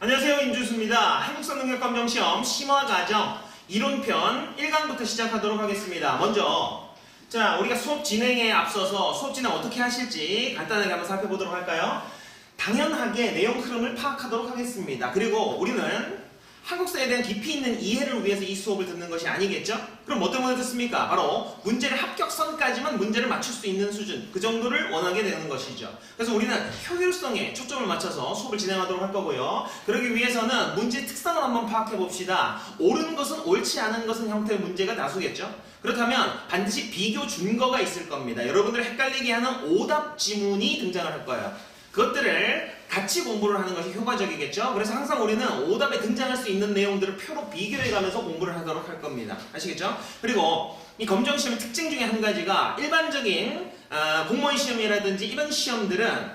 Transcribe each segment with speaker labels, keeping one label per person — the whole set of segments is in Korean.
Speaker 1: 안녕하세요, 임준수입니다. 한국사 능력검정시험 심화과정 이론편 1강부터 시작하도록 하겠습니다. 먼저 우리가 수업 진행에 앞서서 수업 진행 어떻게 하실지 간단하게 한번 살펴보도록 할까요? 당연하게 내용 흐름을 파악하도록 하겠습니다. 그리고 우리는 한국사에 대한 깊이 있는 이해를 위해서 이 수업을 듣는 것이 아니겠죠? 그럼 뭐 때문에 듣습니까? 바로 문제를 합격선까지만 문제를 맞출 수 있는 수준, 그 정도를 원하게 되는 것이죠. 그래서 우리는 효율성에 초점을 맞춰서 수업을 진행하도록 할 거고요. 그러기 위해서는 문제의 특성을 한번 파악해 봅시다. 옳은 것은 옳지 않은 것은 형태의 문제가 다수겠죠? 그렇다면 반드시 비교 준거가 있을 겁니다. 여러분들 헷갈리게 하는 오답 지문이 등장을 할 거예요. 그것들을 같이 공부를 하는 것이 효과적이겠죠? 그래서 항상 우리는 오답에 등장할 수 있는 내용들을 표로 비교해가면서 공부를 하도록 할 겁니다. 아시겠죠? 그리고 이 검정시험의 특징 중에 한 가지가 일반적인 공무원 시험이라든지 이런 시험들은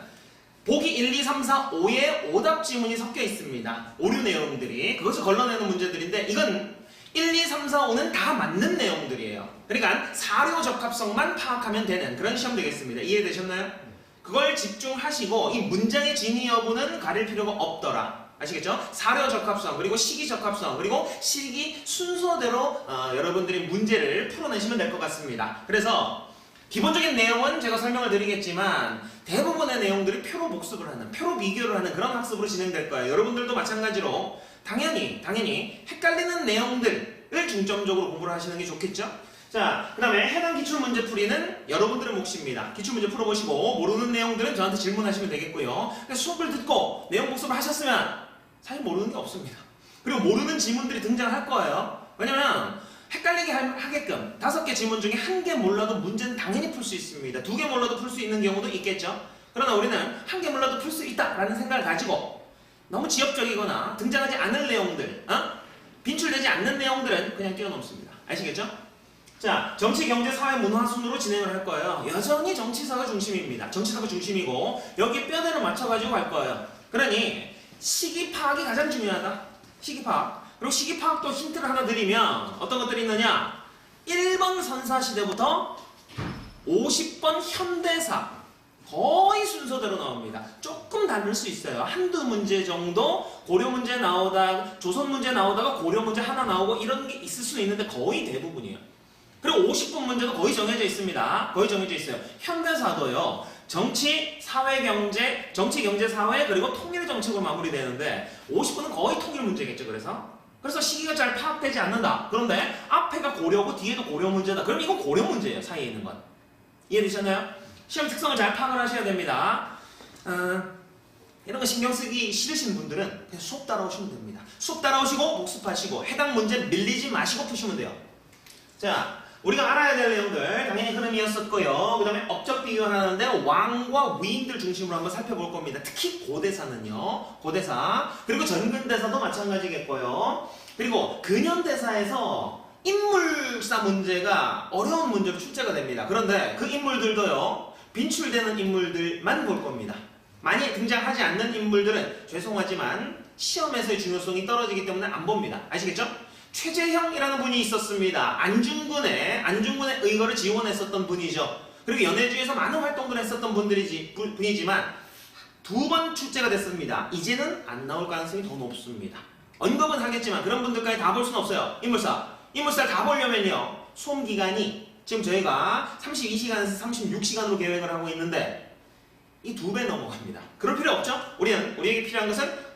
Speaker 1: 보기 1, 2, 3, 4, 5에 오답 지문이 섞여 있습니다. 오류 내용들이. 그것을 걸러내는 문제들인데 이건 1, 2, 3, 4, 5는 다 맞는 내용들이에요. 그러니까 사료 적합성만 파악하면 되는 그런 시험 되겠습니다. 이해되셨나요? 그걸 집중하시고 이 문장의 진위 여부는 가릴 필요가 없더라. 아시겠죠? 사료 적합성, 그리고 시기 적합성, 그리고 시기 순서대로 여러분들이 문제를 풀어내시면 될 것 같습니다. 그래서 기본적인 내용은 제가 설명을 드리겠지만 대부분의 내용들이 표로 복습을 하는, 표로 비교를 하는 그런 학습으로 진행될 거예요. 여러분들도 마찬가지로 당연히 헷갈리는 내용들을 중점적으로 공부를 하시는 게 좋겠죠? 자, 그 다음에 해당 기출문제 풀이는 여러분들의 몫입니다. 기출문제 풀어보시고 모르는 내용들은 저한테 질문하시면 되겠고요. 수업을 듣고 내용 복습을 하셨으면 사실 모르는 게 없습니다. 그리고 모르는 지문들이 등장할 거예요. 왜냐면 헷갈리게 하게끔 5개 지문 중에 1개 몰라도 문제는 당연히 풀 수 있습니다. 2개 몰라도 풀 수 있는 경우도 있겠죠. 그러나 우리는 1개 몰라도 풀 수 있다라는 생각을 가지고 너무 지엽적이거나 등장하지 않을 내용들, 빈출되지 않는 내용들은 그냥 뛰어넘습니다. 아시겠죠? 자, 정치, 경제, 사회, 문화 순으로 진행을 할 거예요. 여전히 정치사가 중심입니다. 정치사가 중심이고 여기에 뼈대를 맞춰가지고 갈 거예요. 그러니 시기 파악이 가장 중요하다. 시기 파악. 그리고 시기 파악도 힌트를 하나 드리면 어떤 것들이 있느냐? 1번 선사시대부터 50번 현대사 거의 순서대로 나옵니다. 조금 다를 수 있어요. 한두 문제 정도 고려 문제 나오다가 조선 문제 나오다가 고려 문제 하나 나오고 이런 게 있을 수 있는데 거의 대부분이에요. 그리고 50분 문제도 거의 정해져 있습니다. 거의 정해져 있어요. 현대사도요. 정치, 사회, 경제, 정치, 경제, 사회, 그리고 통일 정책으로 마무리되는데 50분은 거의 통일 문제겠죠. 그래서 시기가 잘 파악되지 않는다. 그런데 앞에가 고려고 뒤에도 고려 문제다. 그럼 이건 고려 문제예요. 사이에 있는 건. 이해되셨나요? 시험 특성을 잘 파악을 하셔야 됩니다. 이런 거 신경 쓰기 싫으신 분들은 그냥 수업 따라오시면 됩니다. 수업 따라오시고 복습하시고 해당 문제 밀리지 마시고 푸시면 돼요. 자, 우리가 알아야 될 내용들 당연히 흐름이었었고요. 그 다음에 업적 비교를 하는데 왕과 위인들 중심으로 한번 살펴볼 겁니다. 특히 고대사는요. 고대사. 그리고 전근대사도 마찬가지겠고요. 그리고 근현대사에서 인물사 문제가 어려운 문제로 출제가 됩니다. 그런데 그 인물들도요. 빈출되는 인물들만 볼 겁니다. 많이 등장하지 않는 인물들은 죄송하지만 시험에서의 중요성이 떨어지기 때문에 안 봅니다. 아시겠죠? 최재형이라는 분이 있었습니다. 안중근의 의거를 지원했었던 분이죠. 그리고 연해주에서 많은 활동들을 했었던 분이지만 2번 출제가 됐습니다. 이제는 안 나올 가능성이 더 높습니다. 언급은 하겠지만 그런 분들까지 다 볼 수는 없어요. 인물사 다 보려면요. 수험 기간이 지금 저희가 32시간에서 36시간으로 계획을 하고 있는데 이 2배 넘어갑니다. 그럴 필요 없죠? 우리에게 필요한 것은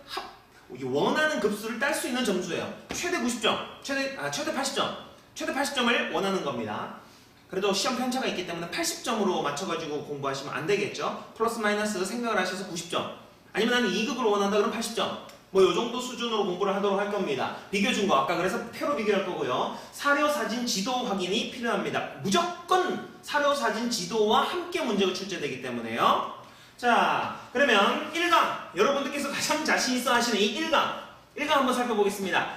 Speaker 1: 원하는 급수를 딸 수 있는 점수예요. 최대 90점, 최대 80점, 최대 80점을 원하는 겁니다. 그래도 시험 편차가 있기 때문에 80점으로 맞춰가지고 공부하시면 안 되겠죠. 플러스 마이너스 생각을 하셔서 90점. 아니면 나는 2급으로 원한다 그러면 80점. 뭐 요 정도 수준으로 공부를 하도록 할 겁니다. 비교 준거 아까 그래서 표로 비교할 거고요. 사료, 사진, 지도 확인이 필요합니다. 무조건 사료, 사진, 지도와 함께 문제가 출제되기 때문에요. 자, 그러면 1강 여러분들께서 가장 자신 있어 하시는 이 1강 한번 살펴보겠습니다.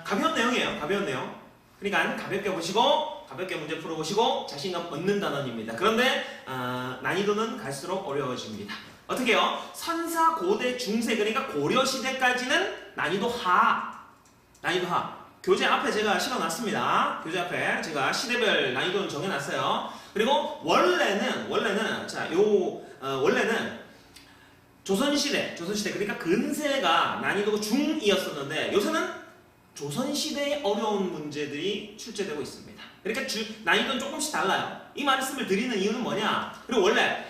Speaker 1: 가벼운 내용이에요. 가벼운 내용. 그러니까 가볍게 보시고 가볍게 문제 풀어보시고 자신감 얻는 단원입니다. 그런데 난이도는 갈수록 어려워집니다. 어떻게요? 선사, 고대, 중세 그러니까 고려시대까지는 난이도 하. 교재 앞에 제가 실어놨습니다. 교재 앞에 제가 시대별 난이도는 정해놨어요. 그리고 원래는 조선시대 그러니까 근세가 난이도가 중이었었는데 요새는 조선시대의 어려운 문제들이 출제되고 있습니다. 그러니까 난이도는 조금씩 달라요. 이 말씀을 드리는 이유는 뭐냐? 그리고 원래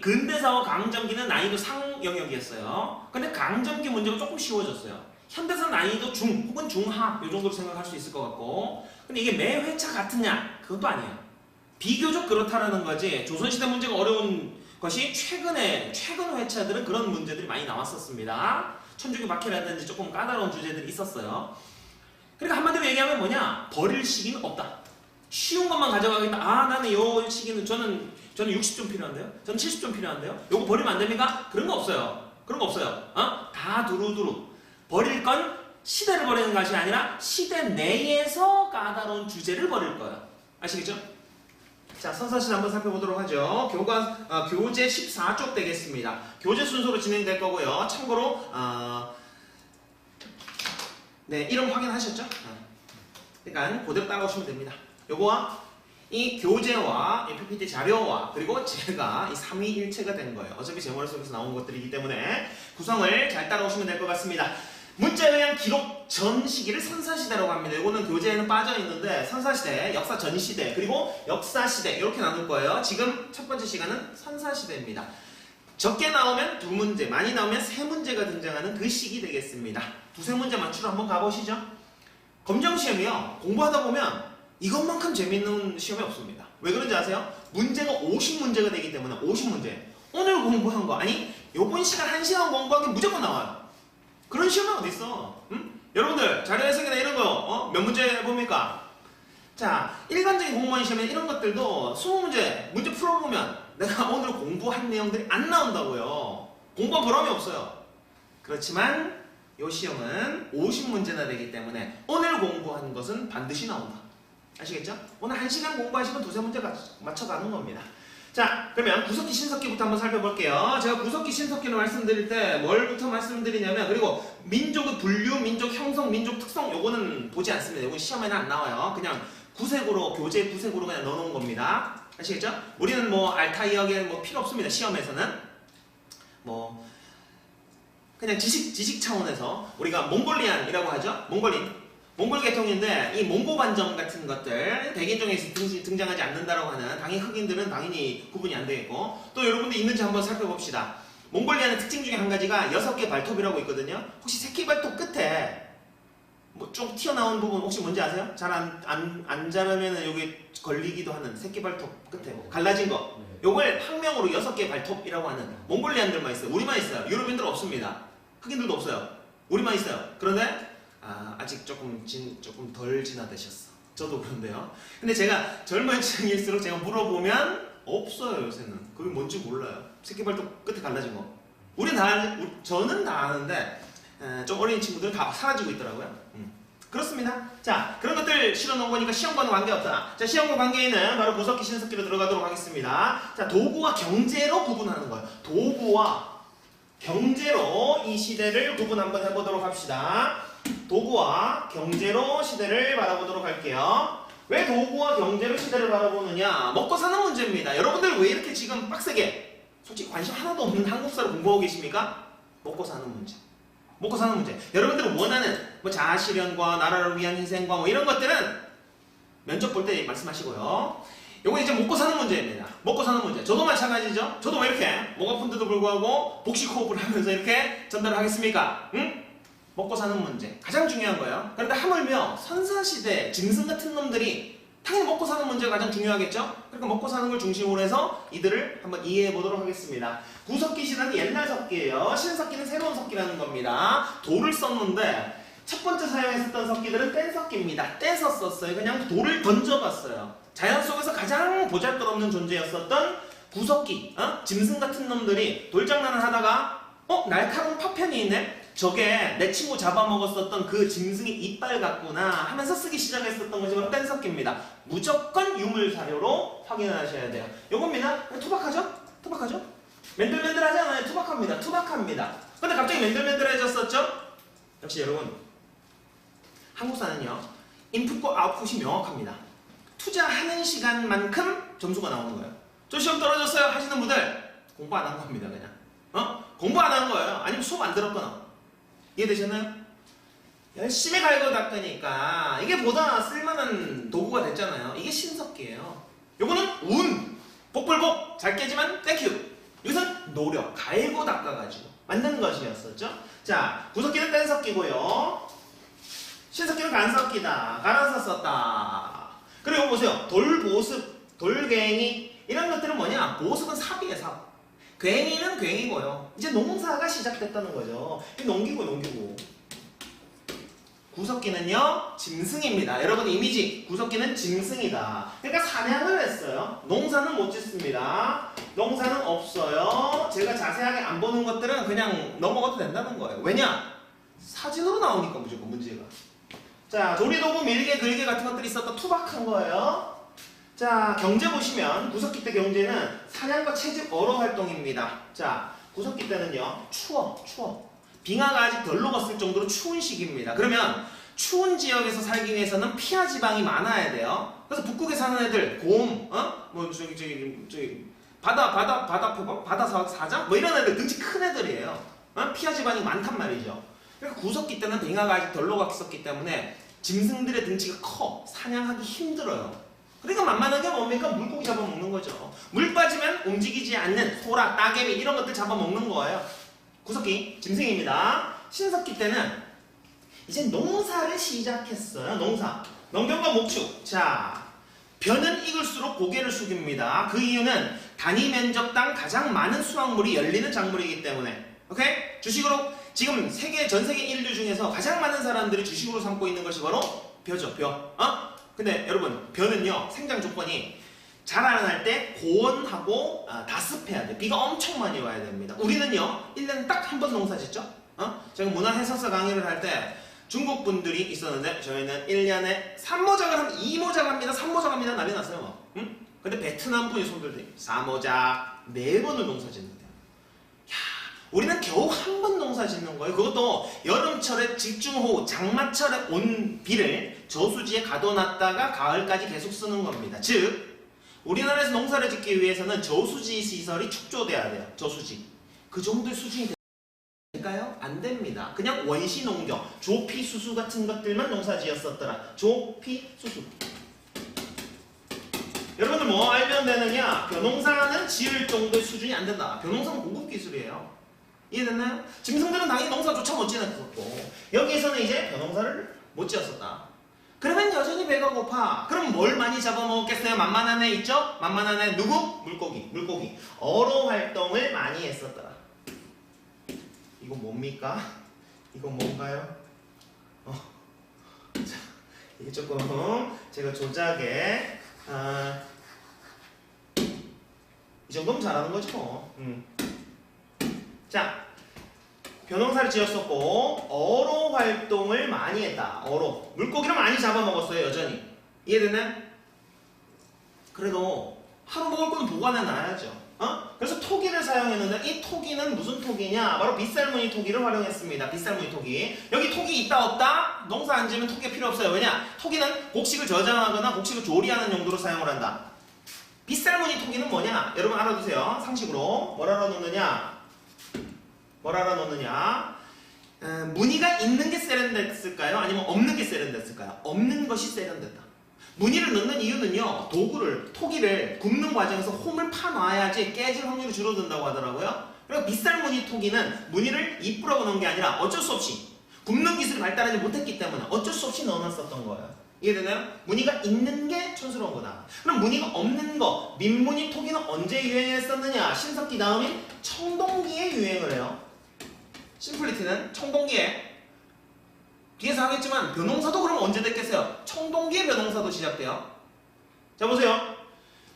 Speaker 1: 근대사와 강점기는 난이도 상 영역이었어요. 근데 강점기 문제가 조금 쉬워졌어요. 현대사 난이도 중 혹은 중하 이 정도로 생각할 수 있을 것 같고, 근데 이게 매 회차 같으냐? 그건 또 아니에요. 비교적 그렇다라는 거지. 조선시대 문제가 어려운 것이 최근 회차들은 그런 문제들이 많이 나왔었습니다. 천주교 박해라든지 조금 까다로운 주제들이 있었어요. 그러니까 한마디로 얘기하면 뭐냐? 버릴 시기는 없다. 쉬운 것만 가져가겠다. 나는 요 시기는 저는 60점 필요한데요. 저는 70점 필요한데요. 요거 버리면 안 됩니까? 그런 거 없어요. 다 두루두루. 버릴 건 시대를 버리는 것이 아니라 시대 내에서 까다로운 주제를 버릴 거예요. 아시겠죠? 자, 선사실 한번 살펴보도록 하죠. 교재 14쪽 되겠습니다. 교재 순서로 진행될 거고요. 참고로 네, 이름 확인하셨죠? 그러니까 그대로 따라오시면 됩니다. 요거와 이 교재와 이 PPT 자료와 그리고 제가 이 삼위일체가 된 거예요. 어차피 제 머릿속에서 나온 것들이기 때문에 구성을 잘 따라오시면 될 것 같습니다. 문자에 의한 기록 전 시기를 선사시대라고 합니다. 이거는 교재에는 빠져있는데 선사시대, 역사 전시대, 그리고 역사시대 이렇게 나눌 거예요. 지금 첫 번째 시간은 선사시대입니다. 적게 나오면 2문제, 많이 나오면 3문제가 등장하는 그 시기 되겠습니다. 2-3문제 맞추러 한번 가보시죠. 검정시험이요. 공부하다 보면 이것만큼 재밌는 시험이 없습니다. 왜 그런지 아세요? 문제가 50문제가 되기 때문에 50문제. 오늘 공부한 거, 아니 요번 시간 1시간 공부한 게 무조건 나와요. 그런 시험은 어딨어? 응? 여러분들 자료 해석이나 이런 거 몇 문제 봅니까? 자, 일반적인 공무원 시험에 이런 것들도 20문제 문제 풀어보면 내가 오늘 공부한 내용들이 안 나온다고요. 공부한 보람이 없어요. 그렇지만 이 시험은 50문제나 되기 때문에 오늘 공부한 것은 반드시 나온다. 아시겠죠? 오늘 1시간 공부하시면 2-3문제 맞춰가는 겁니다. 자, 그러면 구석기 신석기부터 한번 살펴볼게요. 제가 구석기 신석기를 말씀드릴 때 뭘부터 말씀드리냐면, 그리고 민족의 분류, 민족 형성, 민족 특성 요거는 보지 않습니다. 요건 시험에는 안 나와요. 그냥 구색으로, 교재 구색으로 그냥 넣어놓은 겁니다. 아시겠죠? 우리는 뭐 알타이어게 뭐 필요 없습니다. 시험에서는 뭐 그냥 지식 차원에서 우리가 몽골리안이라고 하죠. 몽골 계통인데 이 몽고 반점 같은 것들 백인종에서 등장하지 않는다라고 하는 당연히 흑인들은 당연히 구분이 안 되겠고, 또 여러분들 있는지 한번 살펴봅시다. 몽골리안의 특징 중에 한 가지가 6개 발톱이라고 있거든요. 혹시 새끼 발톱 끝에 뭐 좀 튀어나온 부분 혹시 뭔지 아세요? 잘 안 자르면 여기 걸리기도 하는 새끼 발톱 끝에 갈라진 거, 요걸 학명으로 6개 발톱이라고 하는 몽골리안들만 있어요. 우리만 있어요. 유럽인들 없습니다. 흑인들도 없어요. 우리만 있어요. 그런데 아직 조금 덜 진화되셨어. 저도 그런데요. 근데 제가 젊은 층일수록 제가 물어보면 없어요. 요새는. 그게 뭔지 몰라요. 새끼발톱 끝에 갈라진 거. 저는 다 아는데 좀 어린 친구들은 다 사라지고 있더라고요. 그렇습니다. 자, 그런 것들 실어놓은 거니까 시험과는 관계없다. 자, 시험과 관계에는 바로 구석기 신석기로 들어가도록 하겠습니다. 자, 도구와 경제로 구분하는 거예요. 도구와 경제로 이 시대를 구분 한번 해보도록 합시다. 도구와 경제로 시대를 바라보도록 할게요. 왜 도구와 경제로 시대를 바라보느냐? 먹고 사는 문제입니다. 여러분들 왜 이렇게 지금 빡세게 솔직히 관심 하나도 없는 한국사를 공부하고 계십니까? 먹고 사는 문제. 먹고 사는 문제. 여러분들은 원하는 뭐 자아실현과 나라를 위한 희생과 뭐 이런 것들은 면접 볼 때 말씀하시고요. 요건 이제 먹고 사는 문제입니다. 먹고 사는 문제. 저도 마찬가지죠. 저도 왜 이렇게 목 아픈데도 불구하고 복식 호흡을 하면서 이렇게 전달을 하겠습니까? 응? 먹고 사는 문제. 가장 중요한 거예요. 그런데 하물며 선사시대 짐승 같은 놈들이 당연히 먹고 사는 문제가 가장 중요하겠죠? 그러니까 먹고 사는 걸 중심으로 해서 이들을 한번 이해해 보도록 하겠습니다. 구석기 시대는 옛날 석기예요. 신석기는 새로운 석기라는 겁니다. 돌을 썼는데 첫 번째 사용했었던 석기들은 뗀석기입니다. 떼서 썼어요. 그냥 돌을 던져봤어요. 자연 속에서 가장 보잘것없는 존재였었던 구석기, 짐승 같은 놈들이 돌장난을 하다가 날카로운 파편이 있네? 저게 내 친구 잡아먹었었던 그 짐승의 이빨 같구나 하면서 쓰기 시작했었던 것이 바로 뗀석기입니다. 무조건 유물 사료로 확인하셔야 돼요. 요겁니다. 투박하죠? 투박하죠? 맨들맨들하지 않아요. 투박합니다. 투박합니다. 근데 갑자기 맨들맨들해졌었죠? 역시 여러분, 한국사는요 인풋과 아웃풋이 명확합니다. 투자하는 시간만큼 점수가 나오는 거예요. 저 시험 떨어졌어요 하시는 분들 공부 안 한 겁니다, 그냥. 공부 안 한 거예요. 아니면 수업 안 들었거나. 이해되셨나요? 열심히 갈고 닦으니까 이게 보다 쓸만한 도구가 됐잖아요. 이게 신석기예요. 요거는 운, 복불복, 잘 깨지만 땡큐. 이것은 노력, 갈고 닦아가지고 만드는 것이었었죠. 자, 구석기는 뗀석기고요. 신석기는 간석기다. 갈아서 썼다. 그리고 보세요. 돌보습, 돌괭이 이런 것들은 뭐냐? 보습은 삽이에요, 삽. 괭이는 괭이고요. 이제 농사가 시작됐다는 거죠. 농기고. 구석기는요, 짐승입니다. 여러분 이미지, 구석기는 짐승이다. 그러니까 사냥을 했어요. 농사는 못 짓습니다. 농사는 없어요. 제가 자세하게 안 보는 것들은 그냥 넘어가도 된다는 거예요. 왜냐? 사진으로 나오니까 무조건 문제가. 자, 조리도구, 밀개, 글개 같은 것들이 있었던 투박한 거예요. 자, 경제 보시면 구석기 때 경제는 사냥과 채집, 어로 활동입니다. 자, 구석기 때는요, 추워. 빙하가 아직 덜 녹았을 정도로 추운 시기입니다. 그러면 추운 지역에서 살기 위해서는 피하 지방이 많아야 돼요. 그래서 북극에 사는 애들, 곰, 바다 사자? 뭐 이런 애들 등치 큰 애들이에요. 피하 지방이 많단 말이죠. 그러니까 구석기 때는 빙하가 아직 덜 녹았었기 때문에 짐승들의 등치가 커. 사냥하기 힘들어요. 그러니까 만만하게 뭡니까? 물고기 잡아먹는 거죠. 물 빠지면 움직이지 않는 소라, 따개비 이런 것들 잡아먹는 거예요. 구석기, 짐승입니다. 신석기 때는 이제 농사를 시작했어요. 농사. 농경과 목축. 자, 벼는 익을수록 고개를 숙입니다. 그 이유는 단위 면적당 가장 많은 수확물이 열리는 작물이기 때문에. 오케이? 주식으로 지금 전 세계 인류 중에서 가장 많은 사람들이 주식으로 삼고 있는 것이 바로 벼죠. 벼. 근데 여러분, 벼는요, 생장 조건이 자라날 때 고온하고 다습해야 돼. 비가 엄청 많이 와야 됩니다. 우리는요, 1년에 딱 한 번 농사 짓죠? 제가 문화해설사 강의를 할 때 중국 분들이 있었는데 저희는 1년에 3모작을 하면 2모작 합니다. 3모작 합니다. 난리 났어요. 뭐. 근데 베트남 분이 손들더니 4모작 4번을 농사 짓는데요. 야, 우리는 겨우 한 번 농사 짓는 거예요. 그것도 여름철에 집중호우, 장마철에 온 비를 저수지에 가둬놨다가 가을까지 계속 쓰는 겁니다. 즉 우리나라에서 농사를 짓기 위해서는 저수지 시설이 축조돼야 돼요. 저수지. 그 정도의 수준이 될까요? 안 됩니다. 그냥 원시 농경, 조피, 수수 같은 것들만 농사 지었었더라. 조피, 수수. 여러분들 뭐 알면 되느냐? 벼농사는 지을 정도의 수준이 안 된다. 벼농사는 고급 기술이에요. 이해됐나요? 짐승들은 당연히 농사조차 못 지었었고 여기에서는 이제 벼농사를 못 지었었다. 그러면 여전히 배가 고파. 그럼 뭘 많이 잡아먹었겠어요? 만만한 애 있죠? 만만한 애 누구? 물고기. 어로 활동을 많이 했었더라. 이거 뭡니까? 이거 뭔가요? 자, 이게 조금 제가 조작에 이 정도면 잘하는 거죠. 자, 벼농사를 지었었고 어로 활동을 많이 했다. 어로. 물고기를 많이 잡아먹었어요. 여전히. 이해됐나요? 그래도 하루 먹을 거는 보관해 놔야죠. 그래서 토기를 사용했는데 이 토기는 무슨 토기냐? 바로 빗살무늬 토기를 활용했습니다. 빗살무늬 토기. 여기 토기 있다 없다? 농사 안 지으면 토기가 필요 없어요. 왜냐? 토기는 곡식을 저장하거나 곡식을 조리하는 용도로 사용을 한다. 빗살무늬 토기는 뭐냐? 여러분 알아두세요. 상식으로. 뭘 알아놓느냐? 무늬가 있는 게 세련됐을까요? 아니면 없는 게 세련됐을까요? 없는 것이 세련됐다. 무늬를 넣는 이유는요, 토기를 굽는 과정에서 홈을 파놔야지 깨질 확률이 줄어든다고 하더라고요. 그리고 빗살무늬 토기는 무늬를 이쁘라고 넣은 게 아니라 어쩔 수 없이 굽는 기술이 발달하지 못했기 때문에 어쩔 수 없이 넣어놨었던 거예요. 이해되나요? 무늬가 있는 게 촌스러운 거다. 그럼 무늬가 없는 거, 민무늬 토기는 언제 유행했었느냐? 신석기 다음인 청동기에 유행을 해요. 심플리티는 청동기에. 뒤에서 하겠지만 벼농사도 그럼 언제 됐겠어요? 청동기에 벼농사도 시작돼요. 자 보세요.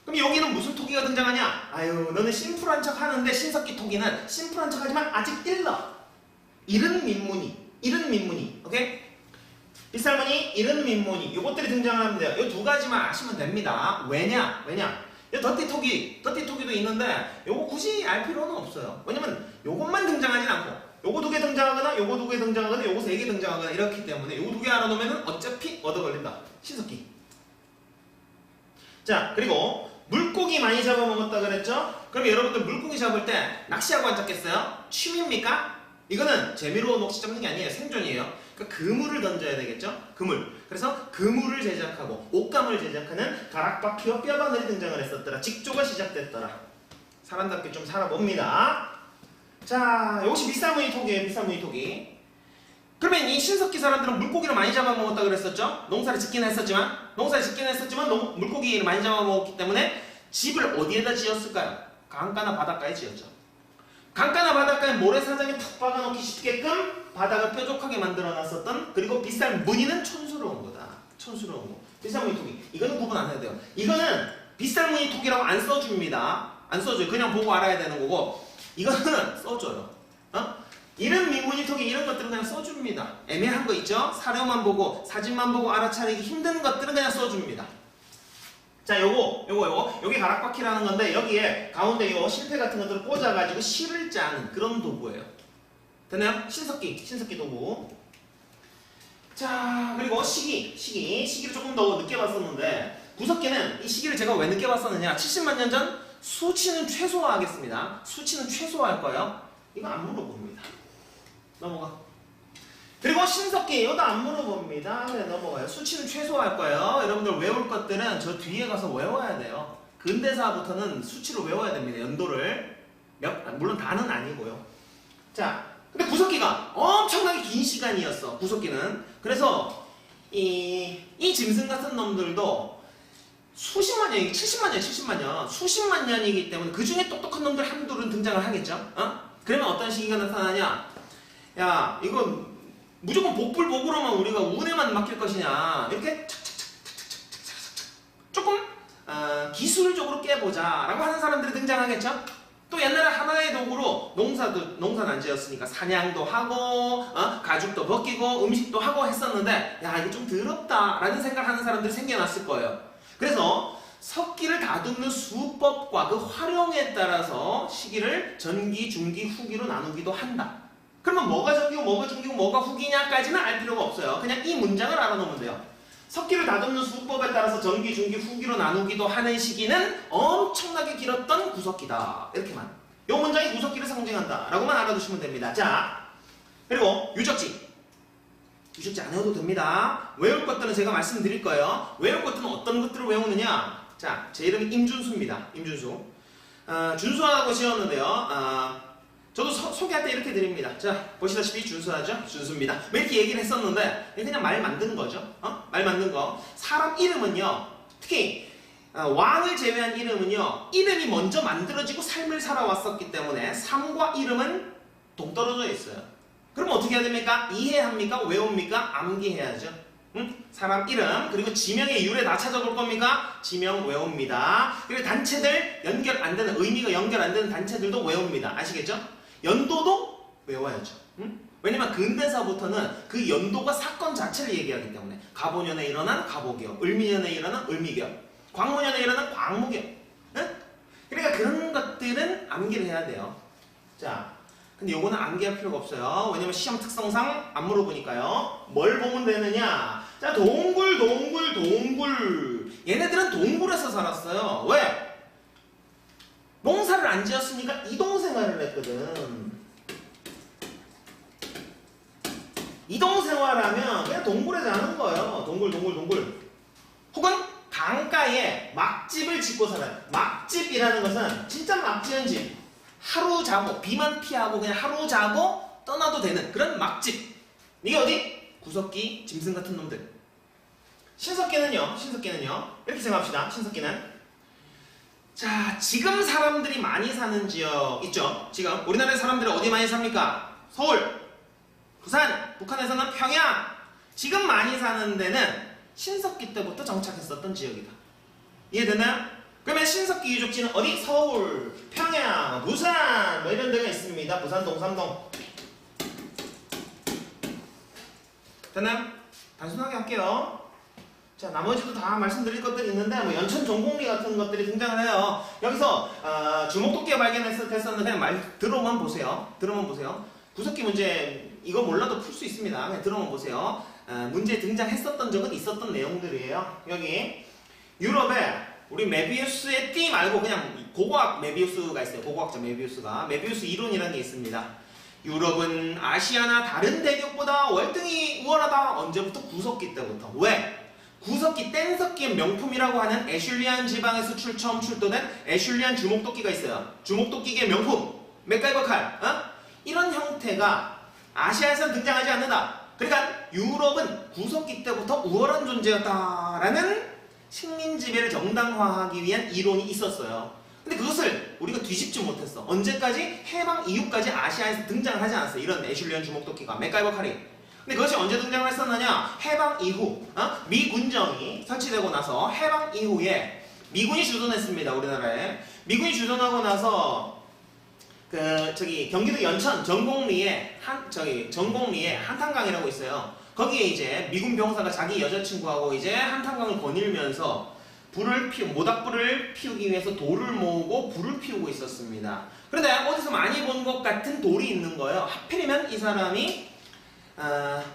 Speaker 1: 그럼 여기는 무슨 토기가 등장하냐? 아유 너는 심플한 척 하는데 신석기 토기는 심플한 척 하지만 아직 일러. 이른 민무늬. 오케이? 빗살무늬, 이른 민무늬 요것들이 등장을 하면 돼요. 이 두 가지만 아시면 됩니다. 왜냐? 이 더티 토기도 있는데 요거 굳이 알 필요는 없어요. 왜냐면 요것만 등장하진 않고 요거 2개 등장하거나 요거 2개 등장하거나 요거 3개 등장하거나 이렇기 때문에 요거 2개 알아놓으면 어차피 얻어 걸린다. 신석기. 자 그리고 물고기 많이 잡아먹었다 그랬죠? 그럼 여러분들 물고기 잡을 때 낚시하고 앉았겠어요? 취미입니까? 이거는 재미로 낚시 잡는 게 아니에요. 생존이에요. 그러니까 그물을 던져야 되겠죠? 그물. 그래서 그물을 제작하고 옷감을 제작하는 가락바퀴와 뼈바늘이 등장을 했었더라. 직조가 시작됐더라. 사람답게 좀 살아봅니다. 자, 이것이 비쌀무늬토기예요. 비쌀무늬토기. 그러면 이 신석기 사람들은 물고기를 많이 잡아먹었다 그랬었죠? 농사를 짓긴 했었지만 물고기를 많이 잡아먹었기 때문에 집을 어디에다 지었을까요? 강가나 바닷가에 지었죠. 강가나 바닷가에 모래사장에 푹 박아놓기 쉽게끔 바닥을 뾰족하게 만들어놨었던, 그리고 비싼 무늬는 촌스러운 거다. 촌스러운 거. 비싼 무늬 토기. 이거는 구분 안 해야 돼요. 이거는 비싼 무늬 토기라고 안 써줍니다. 안 써줘요. 그냥 보고 알아야 되는 거고, 이거는 써줘요. 이런 민무늬 토기 이런 것들은 그냥 써줍니다. 애매한 거 있죠? 사료만 보고 사진만 보고 알아차리기 힘든 것들은 그냥 써줍니다. 자, 요거 여기 가락바퀴라는 건데, 여기에 가운데 요 실패 같은 것들을 꽂아가지고 실을 짜는 그런 도구예요. 됐나요? 신석기 도구. 자, 그리고 시기를 조금 더 늦게 봤었는데, 구석기는 이 시기를 제가 왜 늦게 봤었느냐? 70만 년 전 수치는 최소화하겠습니다. 수치는 최소화할 거예요. 이거 안 물어봅니다. 넘어가. 그리고 신석기 이것도 안 물어봅니다. 네, 넘어가요. 수치는 최소화할 거예요. 여러분들 외울 것들은 저 뒤에 가서 외워야 돼요. 근대사부터는 수치를 외워야 됩니다. 연도를. 물론 다는 아니고요. 자, 근데 구석기가 엄청나게 긴 시간이었어. 구석기는. 그래서 이 짐승 같은 놈들도 수십만 년, 70만 년, 수십만 년이기 때문에 그 중에 똑똑한 놈들 한둘은 등장을 하겠죠. 그러면 어떤 시기가 나타나냐? 야, 이건 무조건 복불복으로만 우리가 운에만 맡길 것이냐, 이렇게 조금 기술적으로 깨보자 라고 하는 사람들이 등장하겠죠. 또 옛날에 하나의 도구로 농사는 안 지었으니까 사냥도 하고 가죽도 벗기고 음식도 하고 했었는데, 야, 이거 좀 더럽다 라는 생각하는 사람들이 생겨났을 거예요. 그래서 석기를 다듬는 수법과 그 활용에 따라서 시기를 전기, 중기, 후기로 나누기도 한다. 그러면 뭐가 전기고 뭐가 중기고 뭐가 후기냐까지는 알 필요가 없어요. 그냥 이 문장을 알아놓으면 돼요. 석기를 다듬는 수법에 따라서 전기, 중기, 후기로 나누기도 하는 시기는 엄청나게 길었던 구석기다. 이렇게만. 이 문장이 구석기를 상징한다 라고만 알아두시면 됩니다. 자, 그리고 유적지 안 외워도 됩니다. 외울 것들은 제가 말씀드릴 거예요. 외울 것들은 어떤 것들을 외우느냐. 자, 제 이름이 임준수입니다. 임준수. 준수하고 지었는데요. 저도 소개할 때 이렇게 드립니다. 자, 보시다시피 준수하죠? 준수입니다. 왜 이렇게 얘기를 했었는데, 그냥 말 만드는 거죠. 말 만든 거. 사람 이름은요, 특히 왕을 제외한 이름은요, 이름이 먼저 만들어지고 삶을 살아왔었기 때문에 삶과 이름은 동떨어져 있어요. 그럼 어떻게 해야 됩니까? 이해합니까? 외웁니까? 암기해야죠. 사람 이름, 그리고 지명의 유래 다 찾아볼 겁니까? 지명 외웁니다. 그리고 단체들 연결 안 되는, 의미가 연결 안 되는 단체들도 외웁니다. 아시겠죠? 연도도 외워야죠. 왜냐면 근대사부터는 그 연도가 사건 자체를 얘기하기 때문에, 갑오년에 일어난 갑오기업, 을미년에 일어난 을미기업, 광무년에 일어난 광무기업. 그러니까 그런 것들은 암기를 해야 돼요. 자, 근데 요거는 암기할 필요가 없어요. 왜냐면 시험 특성상 안 물어보니까요. 뭘 보면 되느냐? 자, 동굴. 얘네들은 동굴에서 살았어요. 왜? 농사를 안 지었으니까 이동생활을 했거든. 이동생활하면 그냥 동굴에 사는 거예요. 동굴. 혹은 강가에 막집을 짓고 살아요. 막집이라는 것은 진짜 막 지은 집. 하루 자고 비만 피하고 그냥 하루 자고 떠나도 되는 그런 막집. 이게 어디? 구석기, 짐승 같은 놈들. 신석기는요. 이렇게 생각합시다. 신석기는. 자, 지금 사람들이 많이 사는 지역 있죠? 지금 우리나라의 사람들이 어디 많이 삽니까? 서울, 부산, 북한에서는 평양. 지금 많이 사는 데는 신석기 때부터 정착했었던 지역이다. 이해되나요? 그러면 신석기 유적지는 어디? 서울, 평양, 부산 뭐 이런 데가 있습니다. 부산 동삼동. 됐나요? 단순하게 할게요. 자, 나머지도 다 말씀드릴 것들이 있는데, 뭐 연천 전공리 같은 것들이 등장을 해요. 여기서 주먹도끼가 발견됐었는데 그냥 들어만 보세요. 구석기 문제 이거 몰라도 풀 수 있습니다. 그냥 들어만 보세요. 문제에 등장했었던 적은 있었던 내용들이에요. 여기 유럽에 우리 메비우스의 띠 말고 그냥 고고학 메비우스가 있어요. 고고학자 메비우스가. 메비우스 이론이라는 게 있습니다. 유럽은 아시아나 다른 대륙보다 월등히 우월하다. 언제부터? 구석기 때부터. 왜? 구석기 뗀석기의 명품이라고 하는 애슐리안 지방에서 처음 출토된 애슐리안 주목도끼가 있어요. 주목도끼의 명품. 맥가이버 칼. 이런 형태가 아시아에서는 등장하지 않는다. 그러니까 유럽은 구석기 때부터 우월한 존재였다라는 식민 지배를 정당화하기 위한 이론이 있었어요. 근데 그것을 우리가 뒤집지 못했어. 언제까지? 해방 이후까지 아시아에서 등장을 하지 않았어요. 이런 애슐리안 주목도끼가 맥가이버 칼이. 근데 그것이 언제 등장을 했었느냐? 해방 이후 미 군정이 설치되고 나서 해방 이후에 미군이 주둔했습니다. 우리나라에. 미군이 주둔하고 나서 경기도 연천 전곡리에 한탄강이라고 있어요. 거기에 이제 미군 병사가 자기 여자친구하고 이제 한탄강을 거닐면서 모닥불을 피우기 위해서 돌을 모으고 불을 피우고 있었습니다. 그런데 어디서 많이 본 것 같은 돌이 있는 거예요. 하필이면 이 사람이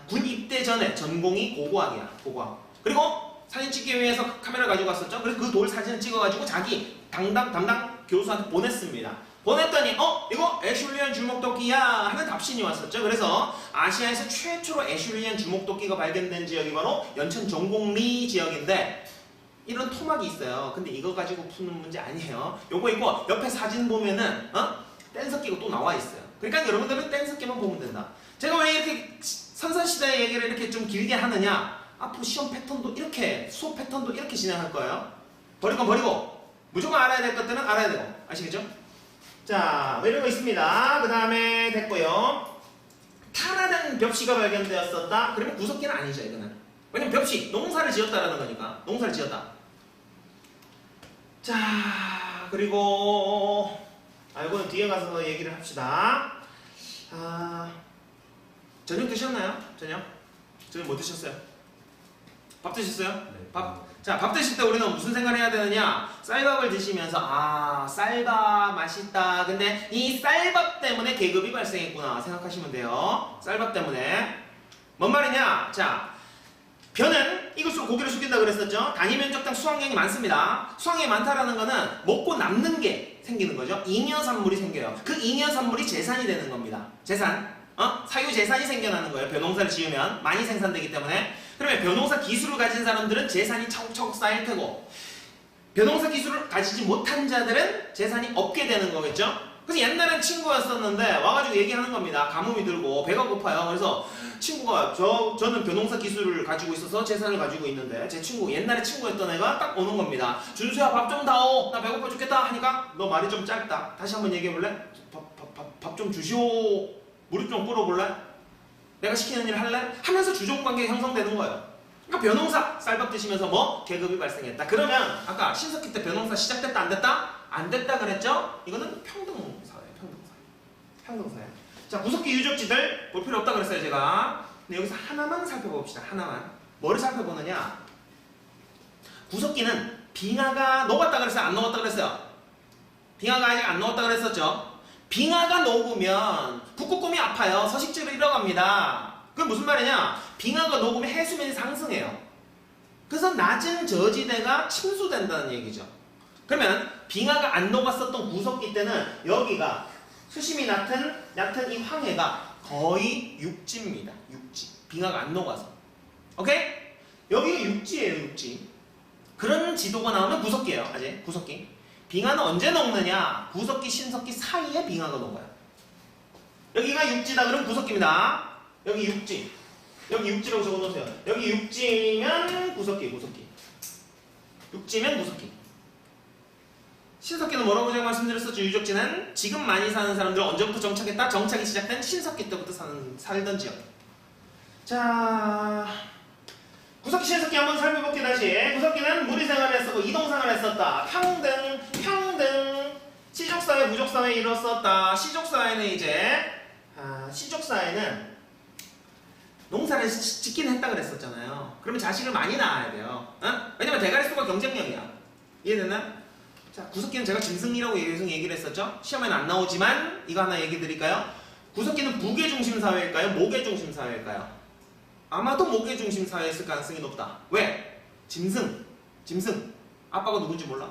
Speaker 1: 군 입대 전에 전공이 고고학이야. 고고학. 그리고 사진 찍기 위해서 카메라 가지고 갔었죠. 그래서 그 돌 사진을 찍어가지고 자기 담당 교수한테 보냈습니다. 보냈더니 이거 애슐리안 주목도끼야 하는 답신이 왔었죠. 그래서 아시아에서 최초로 애슐리안 주목도끼가 발견된 지역이 바로 연천 전곡리 지역인데 이런 토막이 있어요. 근데 이거 가지고 푸는 문제 아니에요. 요거 있고 옆에 사진 보면은 뗀석기가 또 나와 있어요. 그러니까 여러분들은 뗀석기만 보면 된다. 제가 왜 이렇게 선사시대 얘기를 이렇게 좀 길게 하느냐? 앞으로 시험 패턴도 이렇게 수업 패턴도 이렇게 진행할 거예요. 버릴 건 버리고 무조건 알아야 될 것들은 알아야 되고 아시겠죠? 자, 이런 거 있습니다. 그 다음에 됐고요. 타라된 벽시가 발견되었었다. 그러면 구석기는 아니죠, 이거는. 왜냐면 벽시, 농사를 지었다라는 거니까. 농사를 지었다. 자, 그리고 이거는 뒤에 가서 얘기를 합시다. 저녁 드셨나요? 저녁 뭐 드셨어요? 밥 드셨어요?
Speaker 2: 네.
Speaker 1: 밥 드실 때 우리는 무슨 생각을 해야 되느냐? 쌀밥을 드시면서 쌀밥 맛있다. 근데 이 쌀밥 때문에 계급이 발생했구나 생각하시면 돼요. 쌀밥 때문에. 뭔 말이냐? 자, 벼는 이것으로 고기를 숙인다 그랬었죠. 단위 면적당 수확량이 많습니다. 수확량이 많다라는 거는 먹고 남는 게 생기는 거죠. 잉여산물이 생겨요. 그 잉여산물이 재산이 되는 겁니다. 재산. 사유재산이 생겨나는 거예요. 벼농사를 지으면 많이 생산되기 때문에. 그러면 벼농사 기술을 가진 사람들은 재산이 차곡차곡 쌓일 테고 벼농사 기술을 가지지 못한 자들은 재산이 없게 되는 거겠죠. 그래서 옛날엔 친구였었는데 와가지고 얘기하는 겁니다. 가뭄이 들고 배가 고파요. 그래서 친구가 저는 벼농사 기술을 가지고 있어서 재산을 가지고 있는데 제 친구 옛날에 친구였던 애가 딱 오는 겁니다. 준수야 밥 좀 다오. 나 배고파 죽겠다 하니까 너 말이 좀 짧다. 다시 한번 얘기해볼래? 밥 좀 주시오. 무릎 좀 꿇어볼래? 내가 시키는 일 할래? 하면서 주종관계가 형성되는 거예요. 그러니까 벼농사 쌀밥 드시면서 뭐? 계급이 발생했다. 그러면 아까 신석기 때 벼농사 시작됐다 안 됐다? 안 됐다 그랬죠? 이거는 평등사예요. 평등사예요. 자, 구석기 유적지들 볼 필요 없다 그랬어요 제가. 근데 여기서 하나만 살펴봅시다. 하나만. 뭐를 살펴보느냐? 구석기는 빙하가 녹았다 그랬어요? 안 녹았다 그랬어요? 빙하가 아직 안 녹았다 그랬었죠? 빙하가 녹으면 북극곰이 아파요. 서식지를 잃어갑니다. 그게 무슨 말이냐? 빙하가 녹으면 해수면이 상승해요. 그래서 낮은 저지대가 침수된다는 얘기죠. 그러면 빙하가 안 녹았었던 구석기 때는 여기가 수심이 얕은 이 황해가 거의 육지입니다. 육지. 빙하가 안 녹아서. 오케이? 여기가 육지예요. 육지. 그런 지도가 나오면 구석기예요. 아직 구석기. 빙하는 언제 녹느냐? 구석기, 신석기 사이에 빙하가 녹아요. 여기가 육지다 그러면 구석기입니다. 여기 육지. 여기 육지라고 적어놓으세요. 여기 육지면 구석기. 육지면 구석기. 신석기는 뭐라고 제가 말씀드렸었죠? 유적지는 지금 많이 사는 사람들 언제부터 정착했다? 정착이 시작된 신석기 때부터 살던 지역. 자, 구석기, 신석기 한번 살펴볼게요. 다시. 구석기는 무리생활을 했었고 이동생활을 했었다. 평등. 시족사회, 부족사회에 이뤘었다. 시족사회는 이제 시족사회는 농사를 짓긴 했다 그랬었잖아요. 그러면 자식을 많이 낳아야 돼요. 왜냐면 대가리 수가 경쟁력이야. 이해됐나? 자, 구석기는 제가 짐승이라고 계속 얘기를 했었죠. 시험에는 안 나오지만 이거 하나 얘기 드릴까요? 구석기는 무게중심 사회일까요? 모계중심 사회일까요? 아마도 모계중심 사회였을 가능성이 높다. 왜? 짐승. 아빠가 누군지 몰라.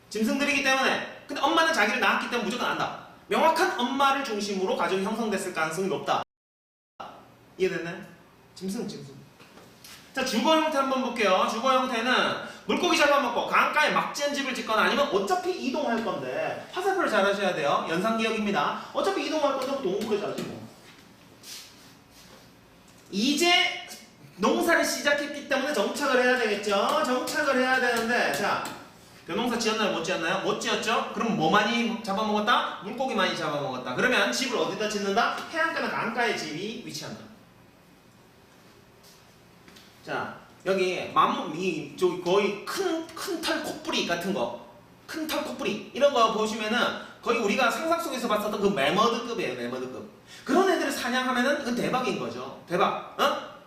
Speaker 1: 짐승들이기 때문에. 근데 엄마는 자기를 낳았기 때문에 무조건 안다. 명확한 엄마를 중심으로 가정이 형성됐을 가능성이 높다. 이해됐나요? 짐승. 자, 주거 형태 한번 볼게요. 주거 형태는 물고기 잡아먹고 강가에 막지은 집을 짓거나 아니면 어차피 이동할 건데 화살표를 잘 하셔야 돼요. 연상기억입니다. 어차피 이동할 건데 동물에 자지고. 이제 농사를 시작했기 때문에 정착을 해야 되겠죠. 정착을 해야 되는데 자, 벼농사 지었나요? 못 지었나요? 못 지었죠? 그럼 뭐 많이 잡아먹었다? 물고기 많이 잡아먹었다. 그러면 집을 어디다 짓는다? 해안가나 강가에 집이 위치한다. 자, 여기 저기 거의 큰 털 콧부리 같은 거, 큰 털 콧부리 이런 거 보시면은 거의 우리가 상상 속에서 봤었던 그 매머드급이에요. 매머드급. 그런 애들을 사냥하면은 이건 대박인 거죠. 대박.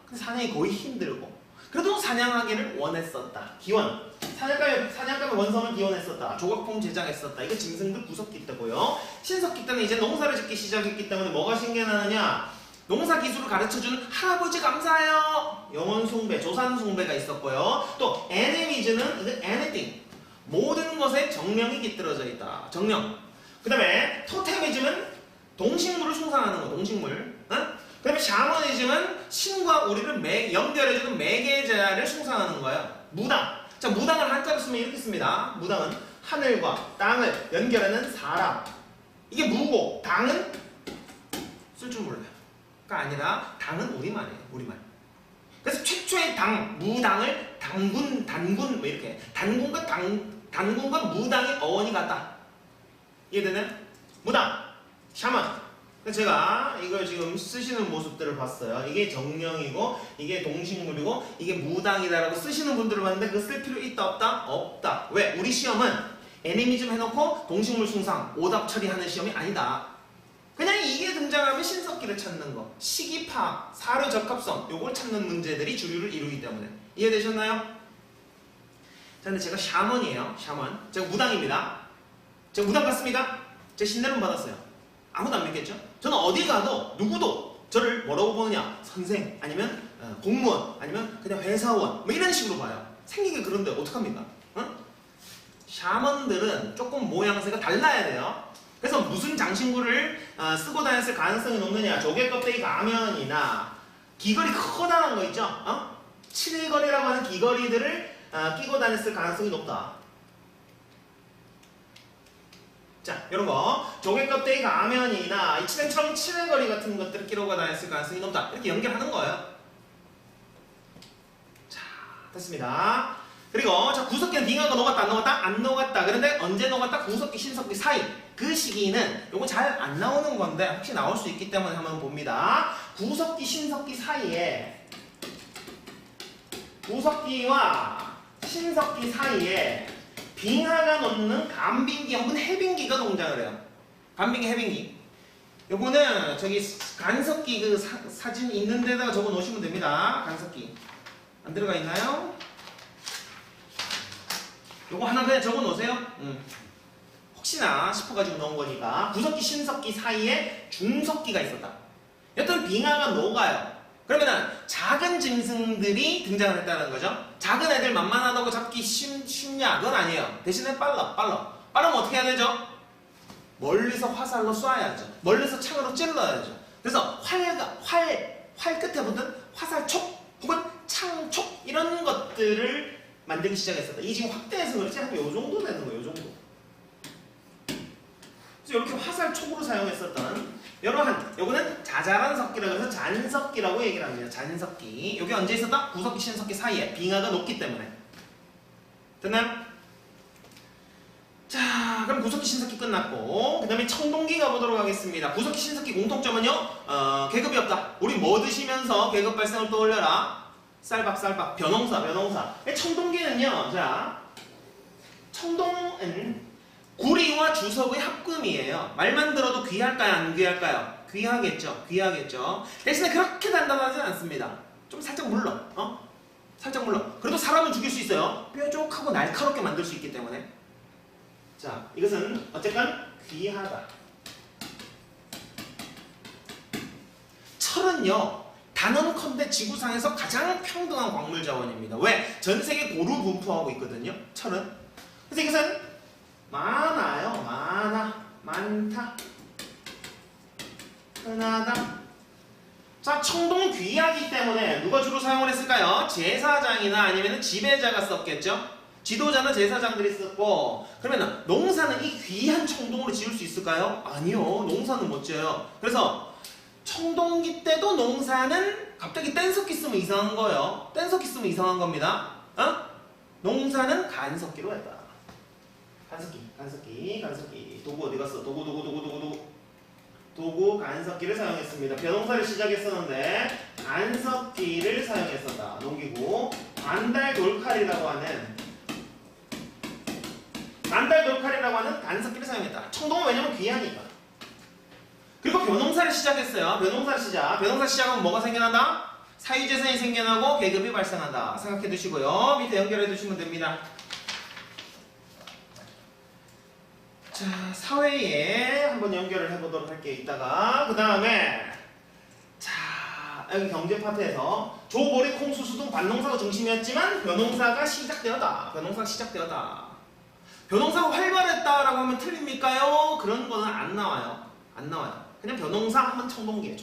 Speaker 1: 근데 사냥이 거의 힘들고 그래도 사냥하기를 원했었다. 기원. 사냥감의 원성을 기원했었다. 조각품 제작했었다. 이거 짐승들 구석기 때고요. 신석기 때는 이제 농사를 짓기 시작했기 때문에 뭐가 신기하느냐? 농사 기술을 가르쳐준 할아버지 감사해요. 영원 숭배, 조산 숭배가 있었고요. 또 애니미즈는 이건 anything. 모든 것에 정령이 깃들어져 있다. 정령. 그 다음에 토테미즘은 동식물을 숭상하는 거. 동식물. 그 다음에 샤머니즘은 신과 우리를 연결해주는 매개자를 숭상하는 거예요. 무당. 자, 무당을 한자로 쓰면 이렇게 씁니다. 무당은 하늘과 땅을 연결하는 사람. 이게 무고, 당은 쓸 줄 몰라요. 가 아니라 당은 우리말이에요. 우리말. 그래서 최초의 당, 무당을 단군 뭐 이렇게 단군과 무당의 어원이 같다. 이해되나요? 무당, 샤먼. 그래서 제가 이걸 지금 쓰시는 모습들을 봤어요. 이게 정령이고 이게 동식물이고 이게 무당이다라고 쓰시는 분들을 봤는데 그거 쓸 필요 있다 없다? 없다. 왜? 우리 시험은 애니미즘 해놓고 동식물 숭상 오답 처리하는 시험이 아니다. 그냥 이게 등장하면 신석기를 찾는 거, 시기파, 사료 적합성 요걸 찾는 문제들이 주류를 이루기 때문에. 이해되셨나요? 자, 근데 제가 샤먼이에요. 샤먼. 제가 무당입니다. 제가 무당 같습니까? 제 신내론 받았어요. 아무도 안 믿겠죠? 저는 어디 가도 누구도 저를 뭐라고 보느냐? 선생 아니면 공무원 아니면 그냥 회사원 뭐 이런 식으로 봐요. 생기게 그런데 어떡합니까? 샤먼들은 조금 모양새가 달라야 돼요. 그래서 무슨 장신구를 쓰고 다녔을 가능성이 높느냐? 조개 껍데기 가면이나 귀걸이 커다란 거 있죠? 칠거리라고 하는 귀걸이들을 끼고 다녔을 가능성이 높다. 자, 이런 거 조개 껍데기 가면이나 이 칠행처럼 칠거리 같은 것들을 끼고 다녔을 가능성이 높다. 이렇게 연결하는 거예요. 자, 됐습니다. 그리고 자, 구석기는 빙하가 녹았다 안 녹았다? 안 녹았다. 그런데 언제 녹았다? 구석기 신석기 사이. 그 시기는 요거 잘 안 나오는 건데 혹시 나올 수 있기 때문에 한번 봅니다. 구석기 신석기 사이에 구석기와 신석기 사이에 빙하가 녹는 간빙기 혹은 해빙기가 동작을 해요. 간빙기 해빙기. 요거는 저기 간석기 그 사진 있는 데다가 적어 놓으시면 됩니다. 간석기 안 들어가 있나요? 요거 하나 그냥 적어 놓으세요. 혹시나 싶어가지고 넣은 거니까. 구석기 신석기 사이에 중석기가 있었다. 여튼 빙하가 녹아요. 그러면은 작은 짐승들이 등장을 했다는 거죠. 작은 애들 만만하다고 잡기 쉽냐? 그건 아니에요. 대신에 빨라. 빠르면 어떻게 해야 되죠? 멀리서 화살로 쏴야죠. 멀리서 창으로 찔러야죠. 그래서 활 끝에 붙은 화살촉 혹은 창촉 이런 것들을 만들기 시작했었다. 이 지금 확대해서 그렇지 한 요 정도 되는 거예요. 요 정도. 그래서 이렇게 화살촉으로 사용했었던 이러한 요거는 자잘한 석기라고 해서 잔석기라고 얘기를 합니다. 잔석기. 여기 언제 있었다? 구석기 신석기 사이에 빙하가 높기 때문에. 됐나요? 자, 그럼 구석기 신석기 끝났고 그 다음에 청동기 가보도록 하겠습니다. 구석기 신석기 공통점은요, 계급이 없다. 우리 뭐 드시면서 계급 발생을 떠올려라? 쌀밥, 벼농사. 청동기는요, 자, 청동은 구리와 주석의 합금이에요. 말만 들어도 귀할까요? 안 귀할까요? 귀하겠죠. 대신에 그렇게 단단하지 않습니다. 좀 살짝 물러. 살짝 물러. 그래도 사람은 죽일 수 있어요. 뾰족하고 날카롭게 만들 수 있기 때문에. 자, 이것은 어쨌건 귀하다. 철은요, 단언컨대 지구상에서 가장 평등한 광물 자원입니다. 왜? 전 세계 고루 분포하고 있거든요. 철은. 그래서 이것은 많아요. 많다, 흔하다. 자, 청동은 귀하기 때문에 누가 주로 사용을 했을까요? 제사장이나 아니면 지배자가 썼겠죠? 지도자는 제사장들이 썼고, 그러면 농사는 이 귀한 청동으로 지을 수 있을까요? 아니요. 농사는 못 지어요. 그래서 청동기 때도 농사는 갑자기 뗀석기 쓰면 이상한 거예요. 뗀석기 쓰면 이상한 겁니다. 농사는 간석기로 했다. 간석기. 도구 어디 갔어? 도구 간석기를 사용했습니다. 벼농사를 시작했었는데 간석기를 사용했었다. 농기구. 반달돌칼이라고 하는 간석기를 사용했다. 청동은 왜냐면 귀하니까. 그리고 벼농사를 시작했어요. 벼농사 시작하면 뭐가 생겨난다? 사유재산이 생겨나고 계급이 발생한다. 생각해 두시고요. 밑에 연결해 두시면 됩니다. 자, 사회에 한번 연결을 해보도록 할게요. 이따가. 그 다음에 자, 여기 경제 파트에서 조보리 콩수수 등 밭농사가 중심이었지만 벼농사가 시작되었다. 벼농사가 활발했다라고 하면 틀립니까요? 그런 거는 안 나와요. 그냥 벼농사 하면 청동기예요.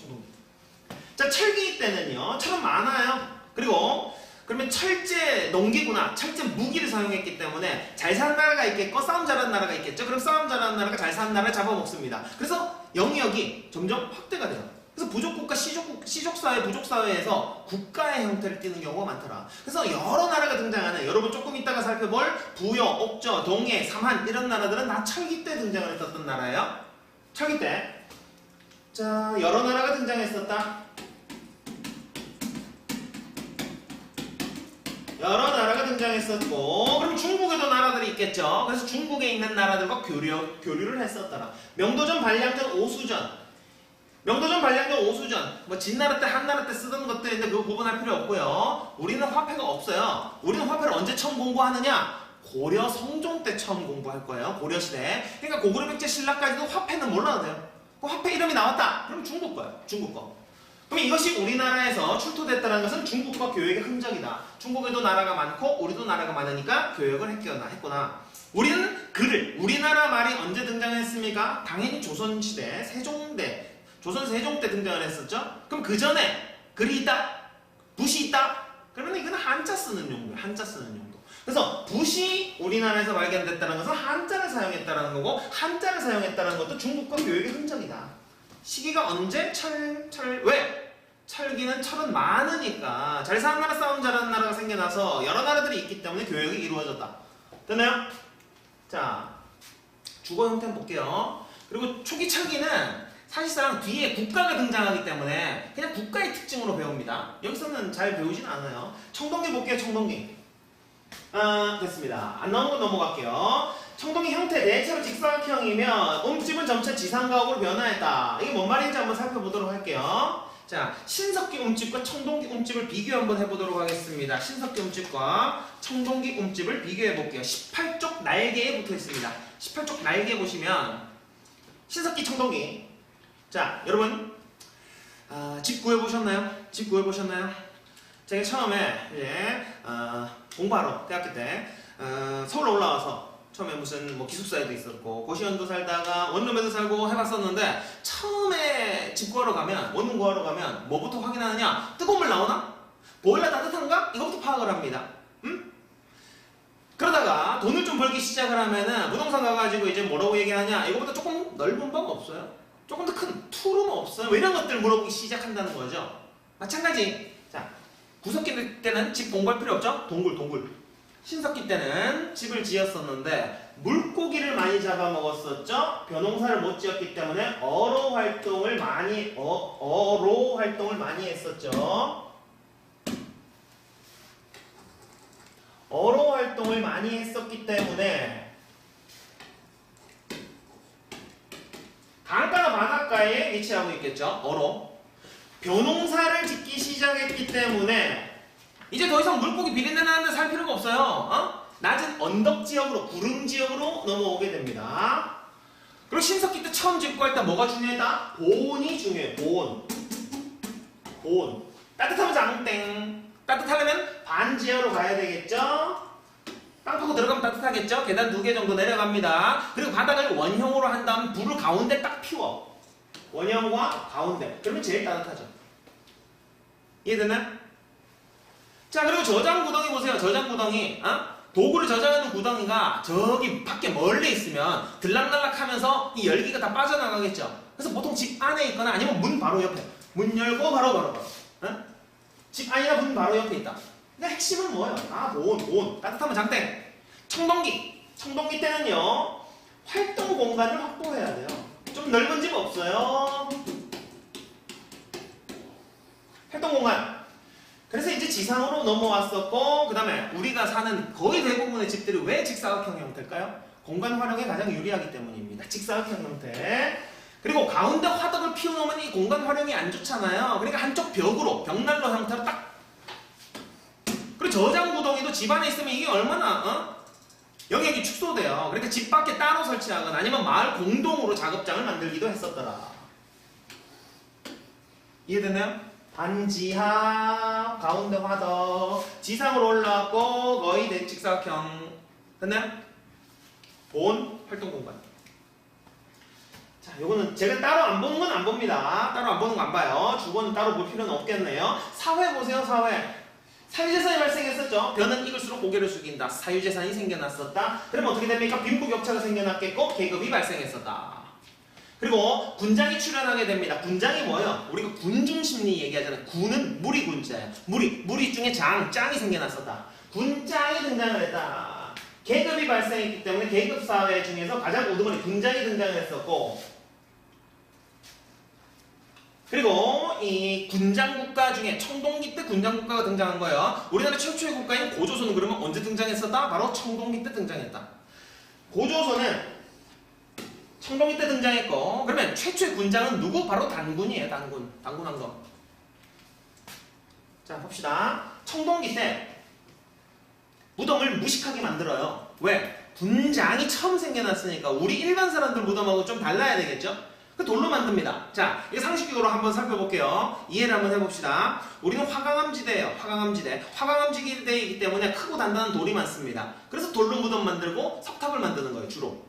Speaker 1: 자, 철기 때는요. 철은 많아요. 그리고 그러면 철제 농기구나 철제 무기를 사용했기 때문에 잘 사는 나라가 있겠고 싸움 잘하는 나라가 있겠죠. 그럼 싸움 잘하는 나라가 잘 사는 나라를 잡아먹습니다. 그래서 영역이 점점 확대가 돼요. 그래서 부족국가, 시족사회, 부족사회에서 국가의 형태를 띠는 경우가 많더라. 그래서 여러 나라가 등장하는, 여러분 조금 이따가 살펴볼 부여, 옥저, 동해, 삼한 이런 나라들은 다 철기 때 등장을 했었던 나라예요. 철기 때. 자, 여러 나라가 등장했었다. 여러 나라가 등장했었고, 그럼 중국에도 나라들이 있겠죠. 그래서 중국에 있는 나라들과 교류를 했었더라. 명도전, 반량전, 오수전. 뭐 진나라 때, 한나라 때 쓰던 것들인데 그거 구분할 필요 없고요. 우리는 화폐가 없어요. 우리는 화폐를 언제 처음 공부하느냐? 고려 성종 때 처음 공부할 거예요. 고려 시대. 그러니까 고구려 백제 신라까지도 화폐는 몰라도 돼요. 그 화폐 이름이 나왔다. 그럼 중국 거예요. 중국 거. 그럼 이것이 우리나라에서 출토됐다는 것은 중국과 교역의 흔적이다. 중국에도 나라가 많고 우리도 나라가 많으니까 교역을 했구나. 우리는 글을, 우리나라 말이 언제 등장했습니까? 당연히 조선시대 조선 세종 때 등장을 했었죠. 그럼 그 전에 글이 있다? 붓이 있다? 그러면 이건 한자 쓰는 용도. 그래서 붓이 우리나라에서 발견됐다는 것은 한자를 사용했다는 거고, 한자를 사용했다는 것도 중국과 교역의 흔적이다. 시기가 언제? 왜? 철은 많으니까 잘 사는 나라, 싸움 잘하는 나라가 생겨나서 여러 나라들이 있기 때문에 교역이 이루어졌다. 됐나요? 자, 주거 형태는 볼게요. 그리고 초기 철기는 사실상 뒤에 국가가 등장하기 때문에 그냥 국가의 특징으로 배웁니다. 여기서는 잘 배우진 않아요. 청동기 볼게요. 청동기. 됐습니다. 안 나오는 건 넘어갈게요. 청동기 형태 내체로 직사각형이면 움집은 점차 지상가옥으로 변화했다. 이게 뭔 말인지 한번 살펴보도록 할게요. 자, 신석기 움집과 청동기 움집을 비교 한번 해보도록 하겠습니다. 신석기 움집과 청동기 움집을 비교해 볼게요. 18쪽 날개에 붙어 있습니다. 18쪽 날개 보시면 신석기, 청동기. 자, 여러분 집 구해보셨나요? 제가 처음에 이제 공부하러 대학교 때 서울 올라와서 처음에 무슨 뭐 기숙사에도 있었고 고시원도 살다가 원룸에도 살고 해봤었는데, 처음에 집 구하러 가면, 원룸 구하러 가면 뭐부터 확인하느냐? 뜨거운 물 나오나? 보일러 따뜻한가? 이것부터 파악을 합니다. 그러다가 돈을 좀 벌기 시작을 하면은 부동산 가가지고 이제 뭐라고 얘기하냐? 이거보다 조금 넓은 방 없어요? 조금 더 큰 투룸 없어요? 뭐 이런 것들 물어보기 시작한다는 거죠. 마찬가지. 자, 구석기 때는 집 공부할 필요 없죠? 동굴. 신석기 때는 집을 지었었는데 물고기를 많이 잡아먹었었죠. 벼농사를 못 지었기 때문에 어로 활동을 많이 했었죠. 어로 활동을 많이 했었기 때문에 강가나 바닷가에 위치하고 있겠죠. 어로. 벼농사를 짓기 시작했기 때문에 이제 더 이상 물고기 비린내 나는 데 살 필요가 없어요. 낮은 언덕 지역으로, 구릉 지역으로 넘어오게 됩니다. 그리고 신석기 때 처음 짓고 할 때 뭐가 중요했다? 보온이 중요해요. 보온. 따뜻하면 장땡. 따뜻하려면 반지하로 가야 되겠죠? 땅 파고 들어가면 따뜻하겠죠? 계단 2개 정도 내려갑니다. 그리고 바닥을 원형으로 한 다음 불을 가운데 딱 피워. 원형과 가운데. 그러면 제일 따뜻하죠. 이해되나요? 자, 그리고 저장 구덩이 보세요. 저장 구덩이. 도구를 저장하는 구덩이가 저기 밖에 멀리 있으면 들락날락 하면서 이 열기가 다 빠져나가겠죠. 그래서 보통 집 안에 있거나 아니면 문 바로 옆에. 문 열고 바로. 집 안이나 문 바로 옆에 있다. 근데 핵심은 뭐예요? 보온. 따뜻하면 장땡. 청동기 때는요, 활동 공간을 확보해야 돼요. 좀 넓은 집 없어요? 활동 공간. 그래서 이제 지상으로 넘어왔었고, 그 다음에 우리가 사는 거의 대부분의 집들이 왜 직사각형 형태일까요? 공간 활용에 가장 유리하기 때문입니다. 직사각형 형태. 그리고 가운데 화덕을 피워놓으면 이 공간 활용이 안 좋잖아요. 그러니까 한쪽 벽으로, 벽난로 형태로 딱. 그리고 저장 구덩이도 집 안에 있으면 이게 얼마나 영역이 축소돼요. 그러니까 집 밖에 따로 설치하거나 아니면 마을 공동으로 작업장을 만들기도 했었더라. 이해됐나요? 반지하, 가운데 화덕, 지상으로 올라왔고 거의 대직사각형. 됐나요? 본 활동 공간. 자, 요거는 제가 따로 안 보는 건 안 봅니다. 따로 안 보는 거 안 봐요. 주거는 따로 볼 필요는 없겠네요. 사회 보세요, 사회. 사유재산이 발생했었죠. 변은 익을수록 고개를 숙인다. 사유재산이 생겨났었다. 그러면 어떻게 됩니까? 빈부격차가 생겨났겠고 계급이 발생했었다. 그리고 군장이 출현하게 됩니다. 군장이 뭐예요? 우리가 군중심리 얘기하잖아요. 군은 무리군자예요. 무리 중에 짱이 생겨났었다. 군장이 등장을 했다. 계급이 발생했기 때문에 계급사회 중에서 가장 우두머리 군장이 등장을 했었고, 그리고 이 군장국가 중에 청동기 때 군장국가가 등장한 거예요. 우리나라 최초의 국가인 고조선은 그러면 언제 등장했었다? 바로 청동기 때 등장했다. 고조선은 청동기 때 등장했고, 그러면 최초의 군장은 누구? 바로 단군이에요. 단군왕건. 자, 봅시다. 청동기 때 무덤을 무식하게 만들어요. 왜? 군장이 처음 생겨났으니까 우리 일반 사람들 무덤하고 좀 달라야 되겠죠? 그 돌로 만듭니다. 자, 이게 상식적으로 한번 살펴볼게요. 이해를 한번 해봅시다. 우리는 화강암지대예요. 화강암지대이기 때문에 크고 단단한 돌이 많습니다. 그래서 돌로 무덤 만들고 석탑을 만드는 거예요, 주로.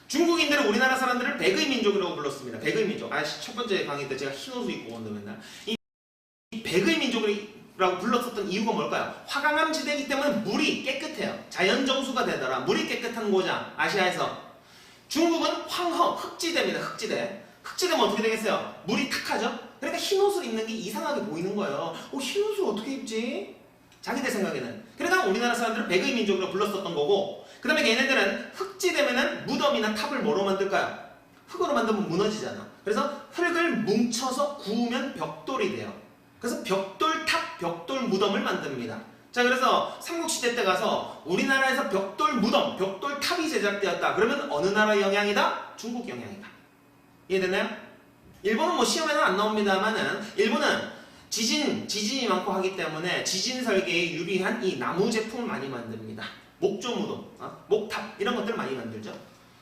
Speaker 1: 중국인들은 우리나라 사람들을 백의 민족이라고 불렀습니다. 백의 민족. 첫 번째 강의 때 제가 흰 옷을 입고 온다 맨날. 이 백의 민족이라고 불렀었던 이유가 뭘까요? 화강암지대이기 때문에 물이 깨끗해요. 자연 정수가 되더라. 물이 깨끗한 고장, 아시아에서. 중국은 황허, 흑지대입니다. 흑지대면 어떻게 되겠어요? 물이 탁하죠? 그러니까 흰 옷을 입는 게 이상하게 보이는 거예요. 흰 옷을 어떻게 입지? 자기들 생각에는. 그러니까 우리나라 사람들은 백의 민족이라고 불렀었던 거고, 그 다음에 걔네들은 흑지대면은 무덤이나 탑을 뭐로 만들까요? 흙으로 만들면 무너지잖아. 그래서 흙을 뭉쳐서 구우면 벽돌이 돼요. 그래서 벽돌탑, 벽돌 무덤을 만듭니다. 자, 그래서 삼국시대 때 가서 우리나라에서 벽돌 무덤, 벽돌 탑이 제작되었다. 그러면 어느 나라 영향이다? 중국 영향이다. 이해됐나요? 일본은 뭐 시험에는 안 나옵니다만은 일본은 지진이 많고 하기 때문에 지진 설계에 유리한 이 나무 제품을 많이 만듭니다. 목조 무덤, 목탑 이런 것들을 많이 만들죠.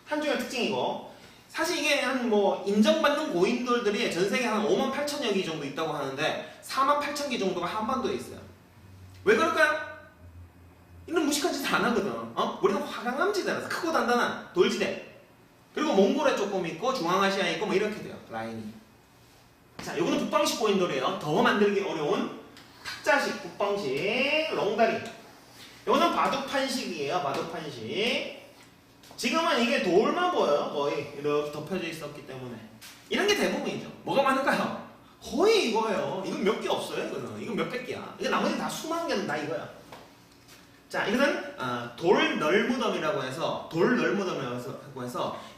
Speaker 1: 한중의 특징이고, 사실 이게 한 뭐 인정받는 고인돌들이 전 세계 한 5만 8천여 개 정도 있다고 하는데 4만 8천 개 정도가 한반도에 있어요. 왜 그럴까요? 이런 무식한 짓 안 하거든. 우리는 화강암지대라서 크고 단단한 돌지대. 그리고 몽골에 조금 있고 중앙아시아에 있고 뭐 이렇게 돼요. 라인이. 자, 이거는 북방식 고인돌이에요. 더 만들기 어려운 탁자식 북방식 롱다리. 이거는 바둑판식이에요. 바둑판식. 지금은 이게 돌만 보여요. 거의 이렇게 덮여져 있었기 때문에. 이런 게 대부분이죠. 뭐가 많을까요? 거의 이거예요. 이건 몇 개 없어요. 이건 몇백 개야. 이게 나머지 다 수만 개는 다 이거야. 자, 이거는 돌널무덤이라고 해서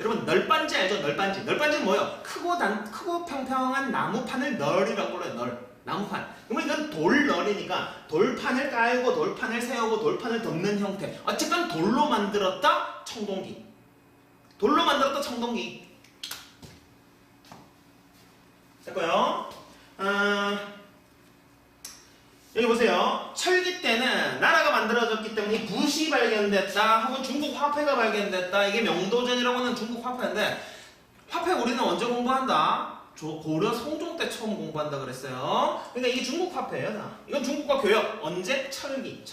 Speaker 1: 여러분 널빤지 알죠? 널빤지는 뭐예요? 크고 평평한 나무판을 널이라고 불러요. 널. 나무판. 그러면 이건 돌널이니까 돌판을 깔고 돌판을 세우고 돌판을 덮는 형태. 어쨌든 돌로 만들었다 청동기. 돌로 만들었다 청동기. 됐고요. 여기 보세요. 철기 때는 나라가 만들어졌기 때문에 붓이 발견됐다 혹은 중국 화폐가 발견됐다. 이게 명도전이라고 하는 중국 화폐인데, 화폐 우리는 언제 공부한다? 고려 성종 때 처음 공부한다 그랬어요. 그러니까 이게 중국 화폐예요. 다. 이건 중국과 교역. 언제? 철기.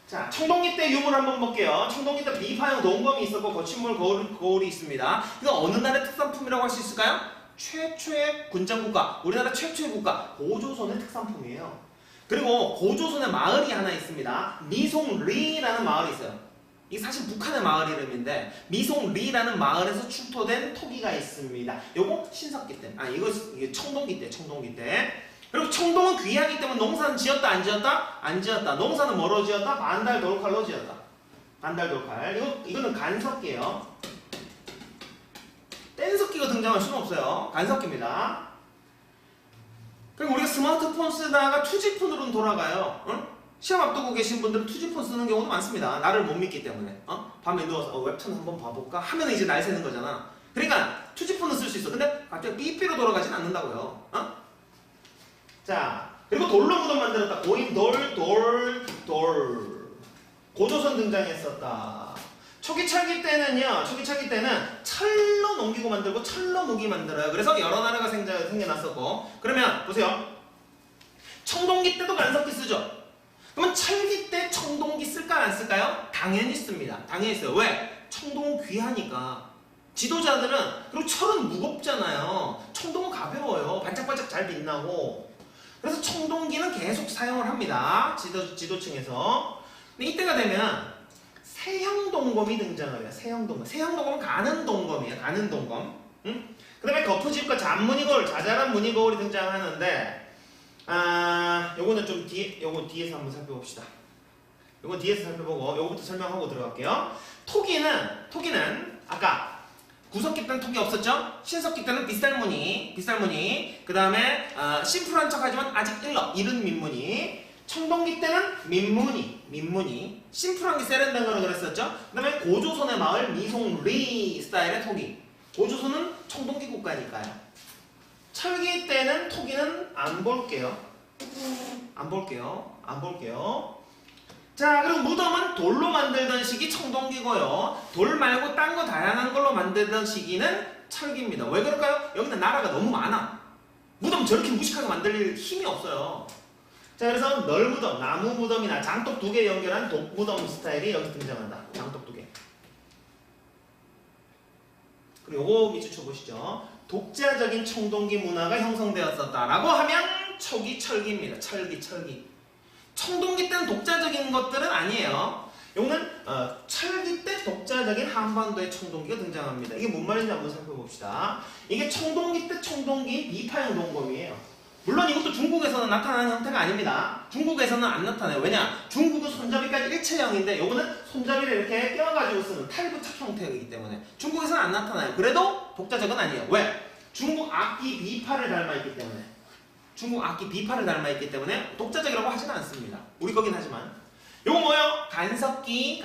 Speaker 1: 자, 청동기 때 유물 한번 볼게요. 청동기 때 비파형 동검이 있었고 거침물 거울이 있습니다. 이거 어느 나라의 특산품이라고 할 수 있을까요? 최초의 군장국가, 우리나라 최초의 국가 고조선의 특산품이에요. 그리고 고조선의 마을이 하나 있습니다. 미송리라는 마을이 있어요. 이게 사실 북한의 마을 이름인데 미송리라는 마을에서 출토된 토기가 있습니다. 요거 신석기 때, 이게 청동기 때. 그리고 청동은 귀하기 때문에 농사는 지었다 안 지었다? 안 지었다. 농사는 뭐로 지었다? 반달 돌칼로 지었다. 반달 돌칼. 이거는 간석기예요. 뗀석기가 등장할 수는 없어요. 간석기입니다. 그리고 우리가 스마트폰 쓰다가 투지폰으로는 돌아가요. 응? 시험 앞두고 계신 분들은 투지폰 쓰는 경우도 많습니다. 나를 못 믿기 때문에. 밤에 누워서 웹툰 한번 봐볼까? 하면 이제 날 새는 거잖아. 그러니까 투지폰은 쓸 수 있어. 근데 갑자기 삐삐로 돌아가진 않는다고요. 자, 그리고 돌로 무덤 만들었다. 고인 돌. 고조선 등장했었다. 초기철기 때는 철로 농기구 만들고 철로 무기 만들어요. 그래서 여러 나라가 생겨났었고. 그러면 보세요. 청동기 때도 간석기 쓰죠. 그러면 철기 때 청동기 쓸까 안 쓸까요? 당연히 씁니다. 당연히 써요. 왜? 청동은 귀하니까. 지도자들은, 그리고 철은 무겁잖아요. 청동은 가벼워요. 반짝반짝 잘 빛나고. 그래서 청동기는 계속 사용을 합니다. 지도층에서. 근데 이때가 되면 세형동검이 등장을 해요. 세형동검은 가는 동검이에요. 가는 동검. 응? 그 다음에 거푸집과 잔무늬거울, 자잘한 무늬거울이 등장하는데 요거는 좀 요거 뒤에서 한번 살펴봅시다. 요건 뒤에서 살펴보고 요거부터 설명하고 들어갈게요. 토기는 아까 구석기 때는 톡이 없었죠? 신석기 때는 빗살무늬, 그 다음에 심플한 척하지만 아직 이른 민무늬. 청동기 때는 민무늬, 심플한 게 세련된 그랬었죠? 그 다음에 고조선의 마을 미송리 스타일의 토기. 고조선은 청동기 국가니까요. 철기 때는 토기는 안 볼게요. 자, 그리고 무덤은 돌로 만들던 식이 청동기고요. 돌 말고 딴 거 다양한 걸로 만들던 시기는 철기입니다. 왜 그럴까요? 여기는 나라가 너무 많아. 무덤 저렇게 무식하게 만들 힘이 없어요. 자, 그래서 널무덤, 나무 무덤이나 장독 2개 연결한 독무덤 스타일이 여기 등장한다. 장독 2개. 그리고 요거 밑줄 쳐보시죠. 독자적인 청동기 문화가 형성되었었다라고 하면 철기입니다. 철기. 청동기 때는 독자적인 것들은 아니에요. 요거는 철기 때 독자적인 한반도의 청동기가 등장합니다. 이게 뭔 말인지 한번 살펴봅시다. 이게 청동기 때 청동기 비파형 동검이에요. 물론 이것도 중국에서는 나타나는 형태가 아닙니다. 중국에서는 안 나타나요. 왜냐? 중국은 손잡이까지 일체형인데 요거는 손잡이를 이렇게 껴가지고 쓰는 탈부착 형태이기 때문에 중국에서는 안 나타나요. 그래도 독자적은 아니에요. 왜? 중국 악기 비파를 닮아있기 때문에 독자적이라고 하지는 않습니다. 우리 거긴 하지만. 요거 뭐요? 간석기,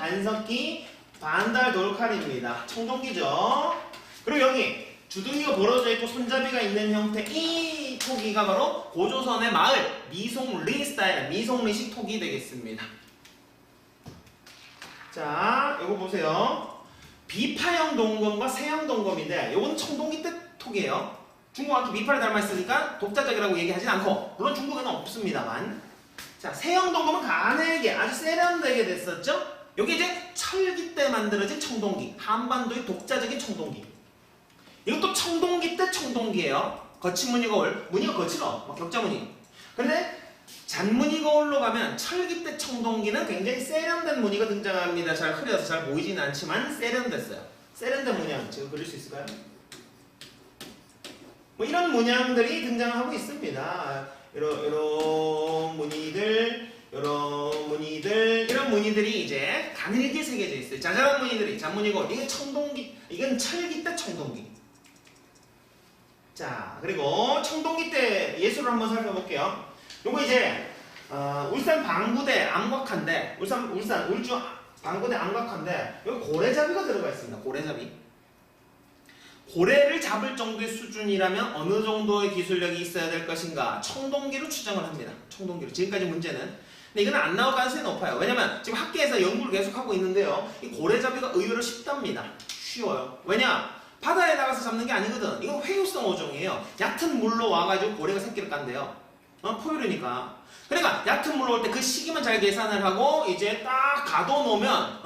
Speaker 1: 반달 돌칼입니다. 청동기죠. 그리고 여기 주둥이가 벌어져 있고 손잡이가 있는 형태 이 토기가 바로 고조선의 마을 미송리 스타일, 미송리식 토기 되겠습니다. 자, 요거 보세요. 비파형 동검과 세형 동검인데 요건 청동기 때 토기예요. 중국 악기 비파를 닮아있으니까 독자적이라고 얘기하진 않고, 물론 중국에는 없습니다만. 자, 세형 동검은 가늘게 아주 세련되게 됐었죠. 여기 이제 철기 때 만들어진 청동기, 한반도의 독자적인 청동기. 이것도 청동기 때 청동기예요. 거친 무늬 거울, 무늬가 거칠어, 격자무늬. 근데 잔무늬 거울로 가면 철기 때 청동기는 굉장히 세련된 무늬가 등장합니다. 잘 흐려서 잘 보이지는 않지만 세련됐어요. 세련된 문양, 제가 그릴 수 있을까요? 뭐 이런 문양들이 등장하고 있습니다. 이런 무늬들이 이제 가늘게 새겨져 있어요. 자잘한 무늬들이 잔무늬 거울. 이게 청동기, 이건 철기 때 청동기. 자, 그리고 청동기 때 예술을 한번 살펴볼게요. 요거 이제 울산 방구대 암곽한데, 울주 방구대 암곽한데 여기 고래잡이가 들어가 있습니다. 고래를 잡을 정도의 수준이라면 어느 정도의 기술력이 있어야 될 것인가? 청동기로 추정을 합니다. 지금까지 문제는. 근데 이건 안 나올 가능성이 높아요. 왜냐면 지금 학계에서 연구를 계속하고 있는데요. 이 고래잡이가 의외로 쉽답니다. 쉬워요. 왜냐? 바다에 나가서 잡는 게 아니거든. 이건 회유성 어종이에요. 얕은 물로 와가지고 고래가 새끼를 깐대요. 포유류니까. 그러니까 얕은 물로 올 때 그 시기만 잘 계산을 하고 이제 딱 가둬놓으면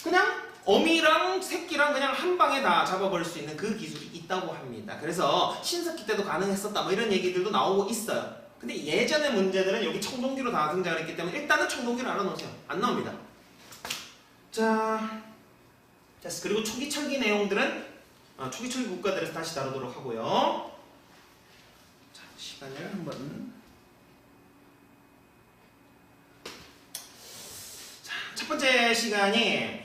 Speaker 1: 그냥 어미랑 새끼랑 그냥 한 방에 다 잡아버릴 수 있는 그 기술이 있다고 합니다. 그래서 신석기 때도 가능했었다 뭐 이런 얘기들도 나오고 있어요. 근데 예전의 문제들은 여기 청동기로 다 등장을 했기 때문에 일단은 청동기를 알아놓으세요. 안 나옵니다. 자, 그리고 초기철기 내용들은 초기철기 국가들에서 다시 다루도록 하고요. 자, 시간을 한번. 자, 첫 번째 시간이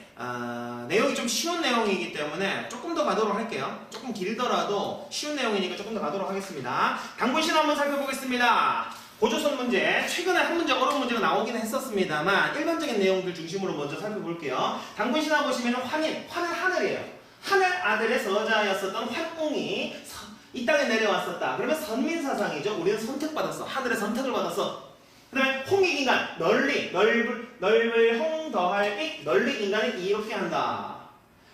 Speaker 1: 내용이 좀 쉬운 내용이기 때문에 조금 더 가도록 할게요. 조금 길더라도 쉬운 내용이니까 조금 더 가도록 하겠습니다. 당군신화 한번 살펴보겠습니다. 고조선 문제, 최근에 한 문제 어려운 문제가 나오긴 했었습니다만 일반적인 내용들 중심으로 먼저 살펴볼게요. 당군신화 보시면 환은 하늘이에요. 하늘 아들의 서자였었던 환웅이 이 땅에 내려왔었다. 그러면 선민사상이죠. 우리는 선택받았어. 하늘의 선택을 받았어. 그 다음에 홍익인간, 넓을 홍 더할 익, 널리 인간을 이롭게 한다.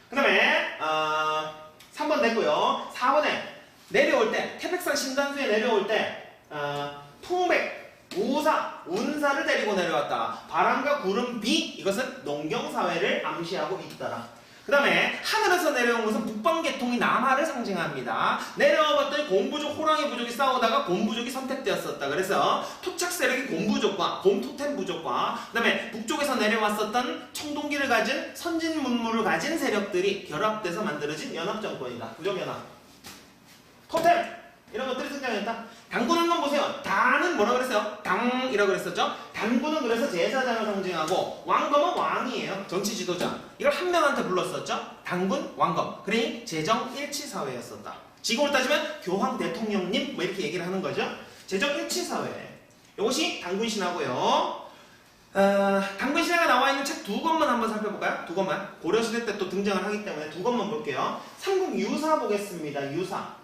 Speaker 1: 그 다음에 3번 됐고요. 4번에 내려올 때, 태백산 신단수에 내려올 때 통백, 우사, 운사를 데리고 내려왔다. 바람과 구름, 비, 이것은 농경사회를 암시하고 있더라. 그 다음에 하늘에서 내려온 것은 북방계통이 남하를 상징합니다. 내려와봤더니 곰부족, 호랑이 부족이 싸우다가 곰부족이 선택되었었다. 그래서 토착 세력이 곰부족과 곰토템 부족과 그 다음에 북쪽에서 내려왔었던 청동기를 가진 선진문물을 가진 세력들이 결합돼서 만들어진 연합정권이다. 부족연합. 토템! 이런 것들이 등장했다. 당군한 건 보세요. 다는 뭐라 그랬어요? 당이라고 그랬었죠? 당군은 그래서 제사장을 상징하고 왕검은 왕이에요. 정치 지도자. 이걸 한 명한테 불렀었죠? 당군, 왕검. 그러니 재정일치사회였었다. 지금으로 따지면 교황 대통령님 뭐 이렇게 얘기를 하는 거죠. 재정일치사회. 이것이 당군신화고요. 당군신화가 나와 있는 책 두 권만 한번 살펴볼까요? 두 권만. 고려시대 때 또 등장을 하기 때문에 두 권만 볼게요. 삼국유사 보겠습니다. 유사.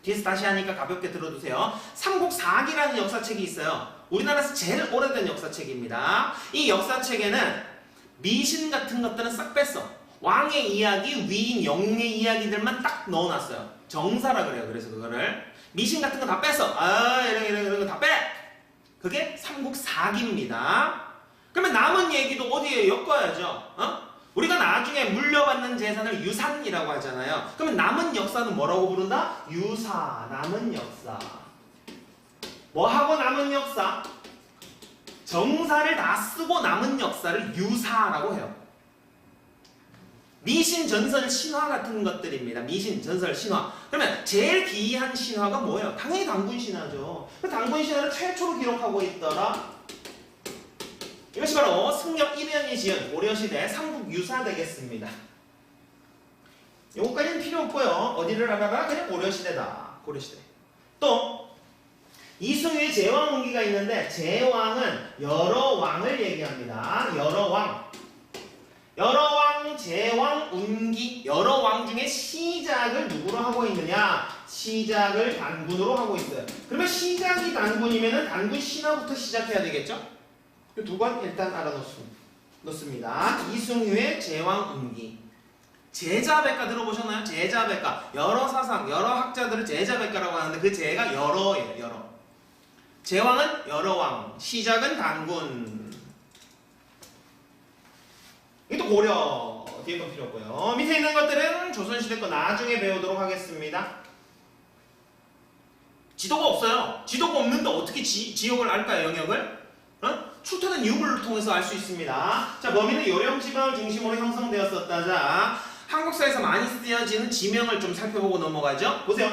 Speaker 1: 뒤에서 다시 하니까 가볍게 들어두세요. 삼국사기라는 역사책이 있어요. 우리나라에서 제일 오래된 역사책입니다. 이 역사책에는 미신 같은 것들은 싹 뺐어. 왕의 이야기, 위인, 영웅의 이야기들만 딱 넣어놨어요. 정사라 그래요. 그래서 그거를 미신 같은 거 다 뺐어. 이런 거 다 빼. 그게 삼국사기입니다. 그러면 남은 얘기도 어디에 엮어야죠. 우리가 나중에 물려받는 재산을 유산이라고 하잖아요. 그러면 남은 역사는 뭐라고 부른다? 유사, 남은 역사. 뭐하고 남은 역사? 정사를 다 쓰고 남은 역사를 유사라고 해요. 미신, 전설, 신화 같은 것들입니다. 미신, 전설, 신화. 그러면 제일 기이한 신화가 뭐예요? 당연히 당군신화죠. 그 당군신화를 최초로 기록하고 있더라. 이것이 바로 승력 1년이 지은 고려시대 삼국유사 되겠습니다. 요거까지는 필요 없고요. 어디를 알아봐? 그냥 고려시대다. 고려시대. 또 이승유의 제왕운기가 있는데 제왕은 여러 왕을 얘기합니다. 여러 왕. 여러 왕, 제왕, 운기. 여러 왕 중에 시작을 누구로 하고 있느냐? 시작을 단군으로 하고 있어요. 그러면 시작이 단군이면 단군 신화부터 시작해야 되겠죠? 이 두 권 일단 알아놓습니다. 이승유의 제왕운기. 제자백가 들어보셨나요? 제자백가. 여러 사상, 여러 학자들을 제자백가라고 하는데 그 제가 여러예요. 여러. 제왕은 여러 왕, 시작은 단군. 이것도 고려. 뒤에 건 필요 없고요. 밑에 있는 것들은 조선시대 거 나중에 배우도록 하겠습니다. 지도가 없어요. 지도가 없는데 어떻게 지역을 알까요? 영역을? 출토된 유물을 통해서 알 수 있습니다. 자, 범위는 요령지방을 중심으로 형성되었었다. 자, 한국사에서 많이 쓰여지는 지명을 좀 살펴보고 넘어가죠. 보세요.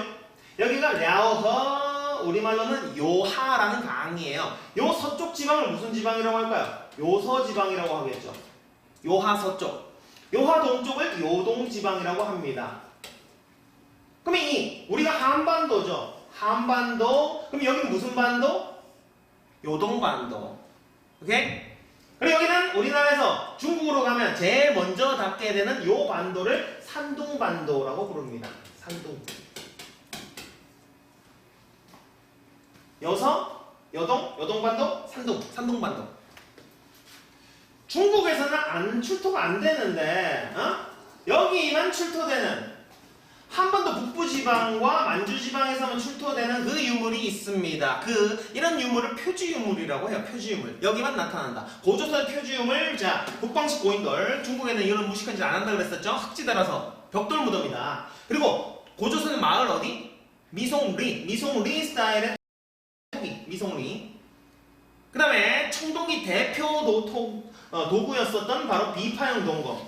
Speaker 1: 여기가 랴오허, 우리말로는 요하라는 강이에요. 요 서쪽 지방을 무슨 지방이라고 할까요? 요서지방이라고 하겠죠. 요하 서쪽. 요하 동쪽을 요동지방이라고 합니다. 그럼 우리가 한반도죠. 한반도. 그럼 여기는 무슨 반도? 요동반도. 오케이? 그리고 여기는 우리나라에서 중국으로 가면 제일 먼저 닿게 되는 요 반도를 산둥반도라고 부릅니다. 산둥. 여서, 여동, 여동반도, 산둥, 산둥반도. 중국에서는 출토가 안 되는데 여기만 출토되는 한반도 북부지방과 만주지방에서만 출토되는 그 유물이 있습니다. 이런 유물을 표지유물이라고 해요. 표지유물. 여기만 나타난다. 고조선의 표지유물. 자, 북방식 고인돌. 중국에는 이런 무식한 짓 안 한다 그랬었죠. 흑지대라서 벽돌 무덤이다. 그리고 고조선의 마을 어디? 미송리 스타일의 토기. 미송리. 그 다음에 청동기 대표 도구였었던 바로 비파형 동검.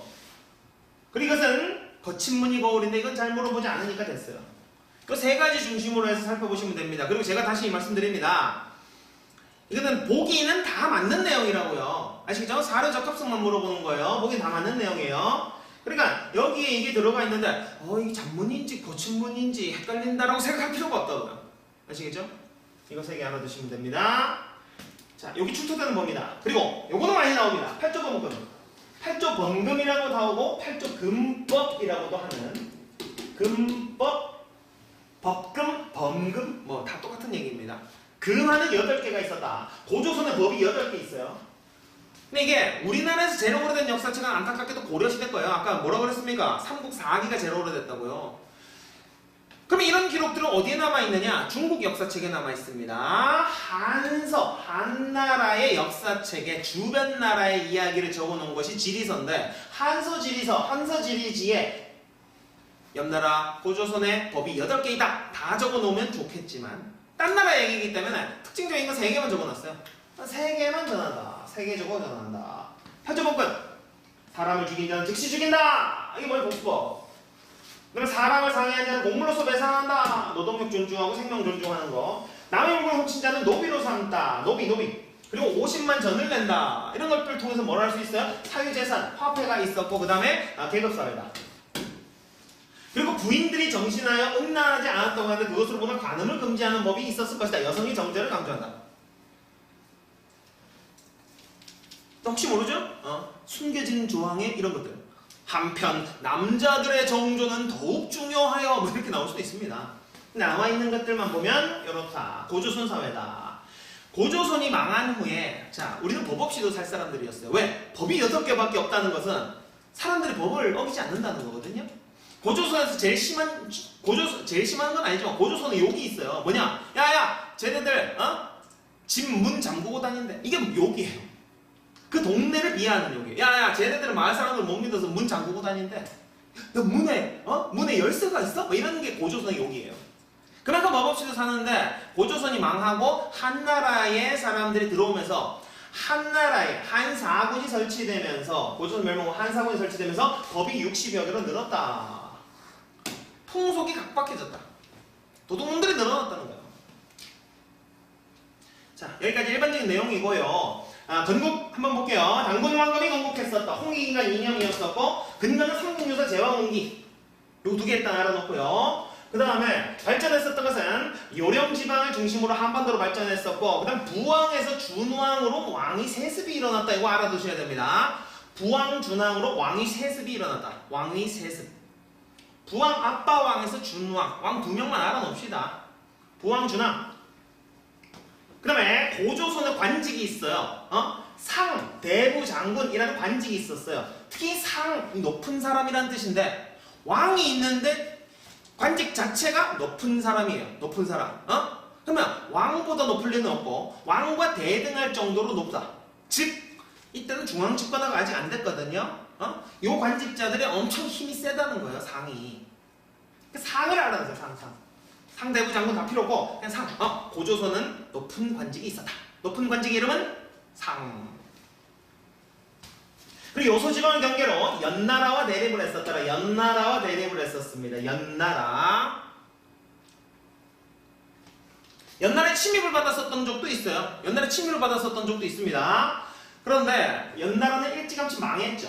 Speaker 1: 그리고 이것은 거친 무늬 거울인데 이건 잘 물어보지 않으니까 됐어요. 그 세 가지 중심으로 해서 살펴보시면 됩니다. 그리고 제가 다시 말씀드립니다. 이거는 보기는 다 맞는 내용이라고요. 아시겠죠? 사료 적합성만 물어보는 거예요. 보기는 다 맞는 내용이에요. 그러니까 여기에 이게 들어가 있는데 이게 잔문인지 거친 무늬인지 헷갈린다라고 생각할 필요가 없다고요. 아시겠죠? 이거 세 개 알아두시면 됩니다. 자, 여기 출토되는 범위다. 그리고 요거도 많이 나옵니다. 8조 범금. 8조 범금이라고 나오고 8조 금법이라고도 하는 금법, 법금, 범금 뭐 다 똑같은 얘기입니다. 금하는 8개가 있었다. 고조선의 법이 8개 있어요. 근데 이게 우리나라에서 제일 오래된 역사책은 안타깝게도 고려시대 거예요. 아까 뭐라고 그랬습니까? 삼국 4기가 제일 오래됐다고요. 그럼 이런 기록들은 어디에 남아있느냐? 중국 역사책에 남아있습니다. 한서, 한나라의 역사책에 주변 나라의 이야기를 적어놓은 것이 지리서인데 한서지리지에 옆나라 고조선의 법이 8개 있다. 다 적어놓으면 좋겠지만 딴 나라 얘기이기 때문에 특징적인 거 3개만 적어놨어요. 3개만 전한다. 3개 적어 전한다. 팔조법금. 사람을 죽인 자는 즉시 죽인다. 이게 뭐예요? 복수법. 그럼 사람을 상해한 자는 곡물로서 배상한다. 노동력 존중하고 생명 존중하는 거. 남의 물건을 훔친 자는 노비로 삼다. 노비. 그리고 50만 전을 낸다. 이런 것들을 통해서 뭘 할 수 있어요? 사유재산, 화폐가 있었고 그 다음에 계급사회다. 그리고 부인들이 정신하여 음란하지 않았다고 하는데 그것으로보다 관음을 금지하는 법이 있었을 것이다. 여성이 정제를 강조한다. 혹시 모르죠? 숨겨진 조항에 이런 것들. 한편 남자들의 정조는 더욱 중요하여 뭐 이렇게 나올 수도 있습니다. 나와있는 것들만 보면 이렇다. 고조선 사회다. 고조선이 망한 후에 자 우리는 법 없이도 살 사람들이었어요. 왜? 법이 8개밖에 없다는 것은 사람들이 법을 어기지 않는다는 거거든요. 고조선에서 제일 심한 건 아니지만 고조선에 욕이 있어요. 뭐냐? 야야 쟤네들 집 문 잠그고 다닌대. 이게 욕이에요. 그 동네를 비하하는 욕이에요. 야야 쟤네들은 마을 사람들 못 믿어서 문 잠그고 다닌대. 너 문에 열쇠가 있어? 뭐 이런 게 고조선의 욕이에요. 그만큼 법 없이도 사는데 고조선이 망하고 한나라의 사람들이 들어오면서 한나라에 한사군이 설치되면서 고조선 멸망 후 한사군이 설치되면서 법이 60여 개로 늘었다. 풍속이 각박해졌다. 도둑놈들이 늘어났다는 거예요. 자 여기까지 일반적인 내용이고요. 건국 한번 볼게요. 당군 왕건이 건국했었다. 홍익인가 이념이었었고 근거는 삼국유사 제왕홍기 요 2개 일단 알아놓고요. 그 다음에 발전했었던 것은 요령지방을 중심으로 한반도로 발전했었고 그 다음 부왕에서 준왕으로 왕위 세습이 일어났다. 이거 알아두셔야 됩니다. 부왕 준왕으로 왕위 세습이 일어났다. 왕위 세습. 부왕 아빠왕에서 준왕 왕 2명만 알아놓읍시다. 부왕 준왕. 그 다음에 고조선의 관직이 있어요. 상, 대부장군이라는 관직이 있었어요. 특히 상, 높은 사람이라는 뜻인데 왕이 있는데 관직 자체가 높은 사람이에요. 높은 사람. 그러면 왕보다 높을 리는 없고 왕과 대등할 정도로 높다. 즉 이때는 중앙 집권화가 아직 안 됐거든요. 요 관직자들이 엄청 힘이 세다는 거예요. 상이. 상을 알아보세요. 상대부 장군 다 필요 없고 그냥 상. 고조선은 높은 관직이 있었다. 높은 관직의 이름은 상. 그리고 요소지방을 경계로 연나라와 대립을 했었더라. 연나라와 대립을 했었습니다. 연나라에 침입을 받았었던 적도 있어요. 연나라에 침입을 받았었던 적도 있습니다. 그런데 연나라는 일찌감치 망했죠.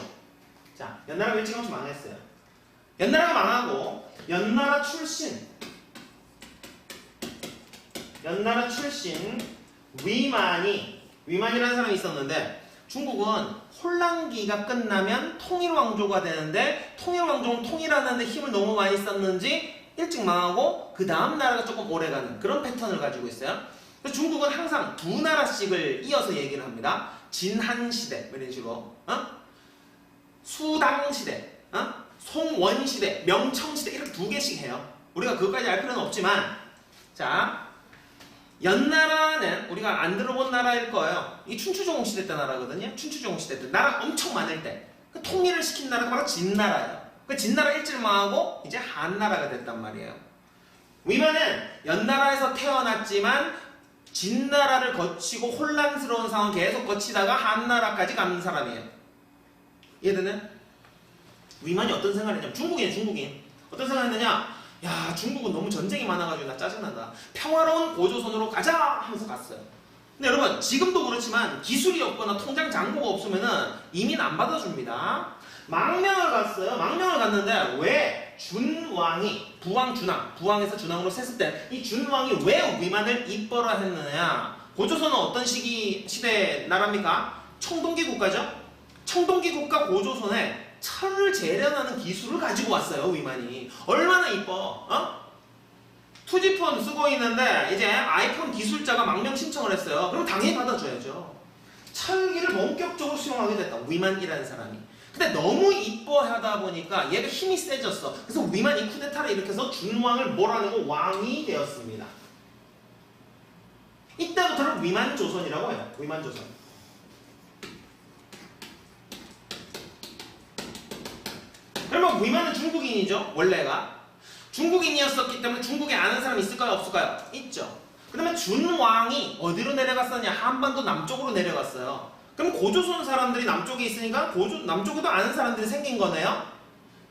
Speaker 1: 자, 연나라가 일찌감치 망했어요. 연나라가 망하고 연나라 출신 위만이라는 사람이 있었는데 중국은 혼란기가 끝나면 통일왕조가 되는데 통일왕조는 통일하는데 힘을 너무 많이 썼는지 일찍 망하고 그 다음 나라가 조금 오래가는 그런 패턴을 가지고 있어요. 그래서 중국은 항상 2나라씩을 이어서 얘기를 합니다. 진한시대 이런 식으로 수당시대 송원시대, 명청시대 이렇게 두 개씩 해요. 우리가 그것까지 알 필요는 없지만 자 연나라는 우리가 안 들어본 나라일 거예요. 이 춘추전국시대 때 나라거든요. 춘추전국시대 때 나라 엄청 많을 때 그 통일을 시킨 나라가 바로 진나라예요. 그 진나라 일찍 망하고 이제 한나라가 됐단 말이에요. 위만은 연나라에서 태어났지만 진나라를 거치고 혼란스러운 상황 계속 거치다가 한나라까지 간 사람이에요. 이해되네? 위만이 어떤 생각을 했냐면 중국인 어떤 생각을 했느냐, 야 중국은 너무 전쟁이 많아가지고 나 짜증난다, 평화로운 고조선으로 가자 하면서 갔어요. 근데 여러분 지금도 그렇지만 기술이 없거나 통장 잔고가 없으면은 이민 안 받아줍니다. 망명을 갔어요. 망명을 갔는데 왜 준왕이 부왕에서 준왕으로 셌을 때 이 준왕이 왜 위만을 이뻐라 했느냐, 고조선은 어떤 시대 나라입니까? 청동기 국가죠. 청동기 국가 고조선에 철을 재련하는 기술을 가지고 왔어요. 위만이 얼마나 이뻐, 어? 투지폰 쓰고 있는데 이제 아이폰 기술자가 망명 신청을 했어요. 그럼 당연히 받아줘야죠. 철기를 본격적으로 수용하게 됐다, 위만이라는 사람이. 근데 너무 이뻐하다 보니까 얘가 힘이 세졌어. 그래서 위만이 쿠데타를 일으켜서 준왕을 몰아내고 왕이 되었습니다. 이때부터는 위만조선이라고 해요. 위만조선. 그러면 위만은 중국인이죠. 원래가 중국인이었었기 때문에 중국에 아는 사람 있을까요? 없을까요? 있죠. 그러면 준왕이 어디로 내려갔었냐? 한반도 남쪽으로 내려갔어요. 그럼 고조선 사람들이 남쪽에 있으니까 남쪽에도 아는 사람들이 생긴 거네요.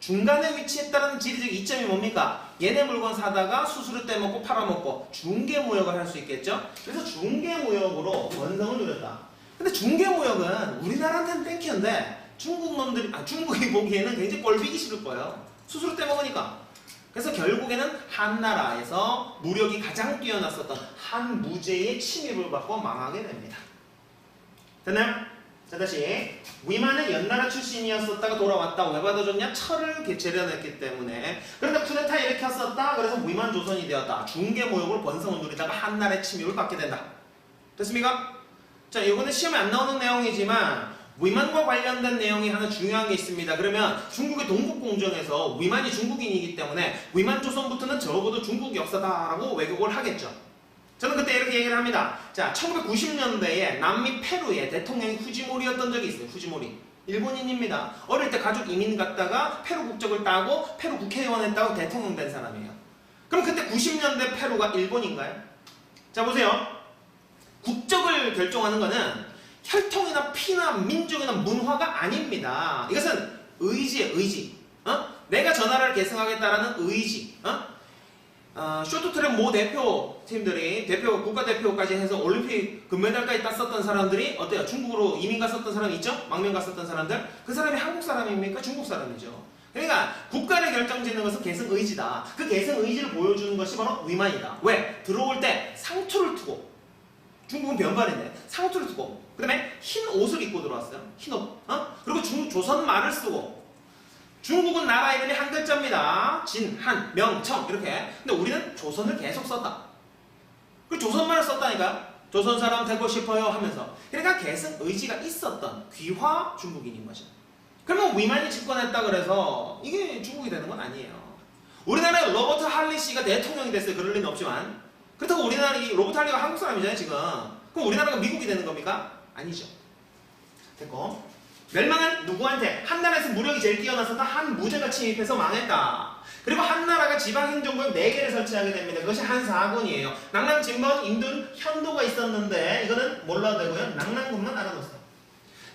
Speaker 1: 중간에 위치했다는 지리적 이점이 뭡니까? 얘네 물건 사다가 수수료 떼먹고 팔아먹고 중개무역을 할 수 있겠죠? 그래서 중개무역으로 번성을 누렸다. 근데 중개무역은 우리나라한테는 땡큐인데 중국이 보기에는 굉장히 꼴보기 싫을 거예요. 수수료 떼먹으니까. 그래서 결국에는 한나라에서 무력이 가장 뛰어났었던 한무제의 침입을 받고 망하게 됩니다. 됐나요? 자, 다시 위만은 연나라 출신이었었다가 돌아왔다. 왜 받아줬냐? 철을 재련했기 때문에. 그런데 쿠데타 일으켰었다. 그래서 위만조선이 되었다. 중개무역으로 번성을 누리다가 한나라의 침입을 받게 된다. 됐습니까? 자, 이거는 시험에 안 나오는 내용이지만 위만과 관련된 내용이 하나 중요한 게 있습니다. 그러면 중국의 동북공정에서 위만이 중국인이기 때문에 위만조선부터는 적어도 중국 역사다라고 왜곡을 하겠죠. 저는 그때 이렇게 얘기를 합니다. 자, 1990년대에 남미 페루의 대통령이 후지모리였던 적이 있어요. 후지모리. 일본인입니다. 어릴 때 가족 이민 갔다가 페루 국적을 따고 페루 국회의원 했다고 대통령 된 사람이에요. 그럼 그때 90년대 페루가 일본인가요? 자, 보세요. 국적을 결정하는 거는 혈통이나 피나 민족이나 문화가 아닙니다. 이것은 의지예요, 의지. 내가 저 나라를 계승하겠다라는 의지. 쇼트트랙 모 대표팀들이 국가대표까지 해서 올림픽 금메달까지 땄었던 사람들이 어때요? 중국으로 이민 갔었던 사람이 있죠? 망명 갔었던 사람들? 그 사람이 한국 사람입니까? 중국 사람이죠. 그러니까 국가를 결정짓는 것은 계승 의지다. 그 계승 의지를 보여주는 것이 바로 위만이다. 왜? 들어올 때 상투를 투고, 중국은 변발인데 상투를 투고, 그 다음에 흰 옷을 입고 들어왔어요. 흰 옷. 그리고 조선 말을 쓰고. 중국은 나라 이름이 한 글자입니다. 진, 한, 명, 청 이렇게. 근데 우리는 조선을 계속 썼다. 그 조선말을 썼다니까요. 조선 사람 되고 싶어요 하면서. 그러니까 계승 의지가 있었던 귀화 중국인인 거죠. 그러면 위만이 집권했다 그래서 이게 중국이 되는 건 아니에요. 우리나라에 로버트 할리 씨가 대통령이 됐어요. 그럴 리는 없지만. 그렇다고 우리나라 로버트 할리가 한국 사람이잖아요 지금. 그럼 우리나라가 미국이 되는 겁니까? 아니죠. 됐고. 멸망은 누구한테? 한나라에서 무력이 제일 뛰어났었던 한무제가 침입해서 망했다. 그리고 한나라가 지방행정구역 4개를 설치하게 됩니다. 그것이 한사군이에요. 낙랑, 진번, 임둔, 현도가 있었는데 이거는 몰라도 되고요. 낙랑군만 알아뒀어요.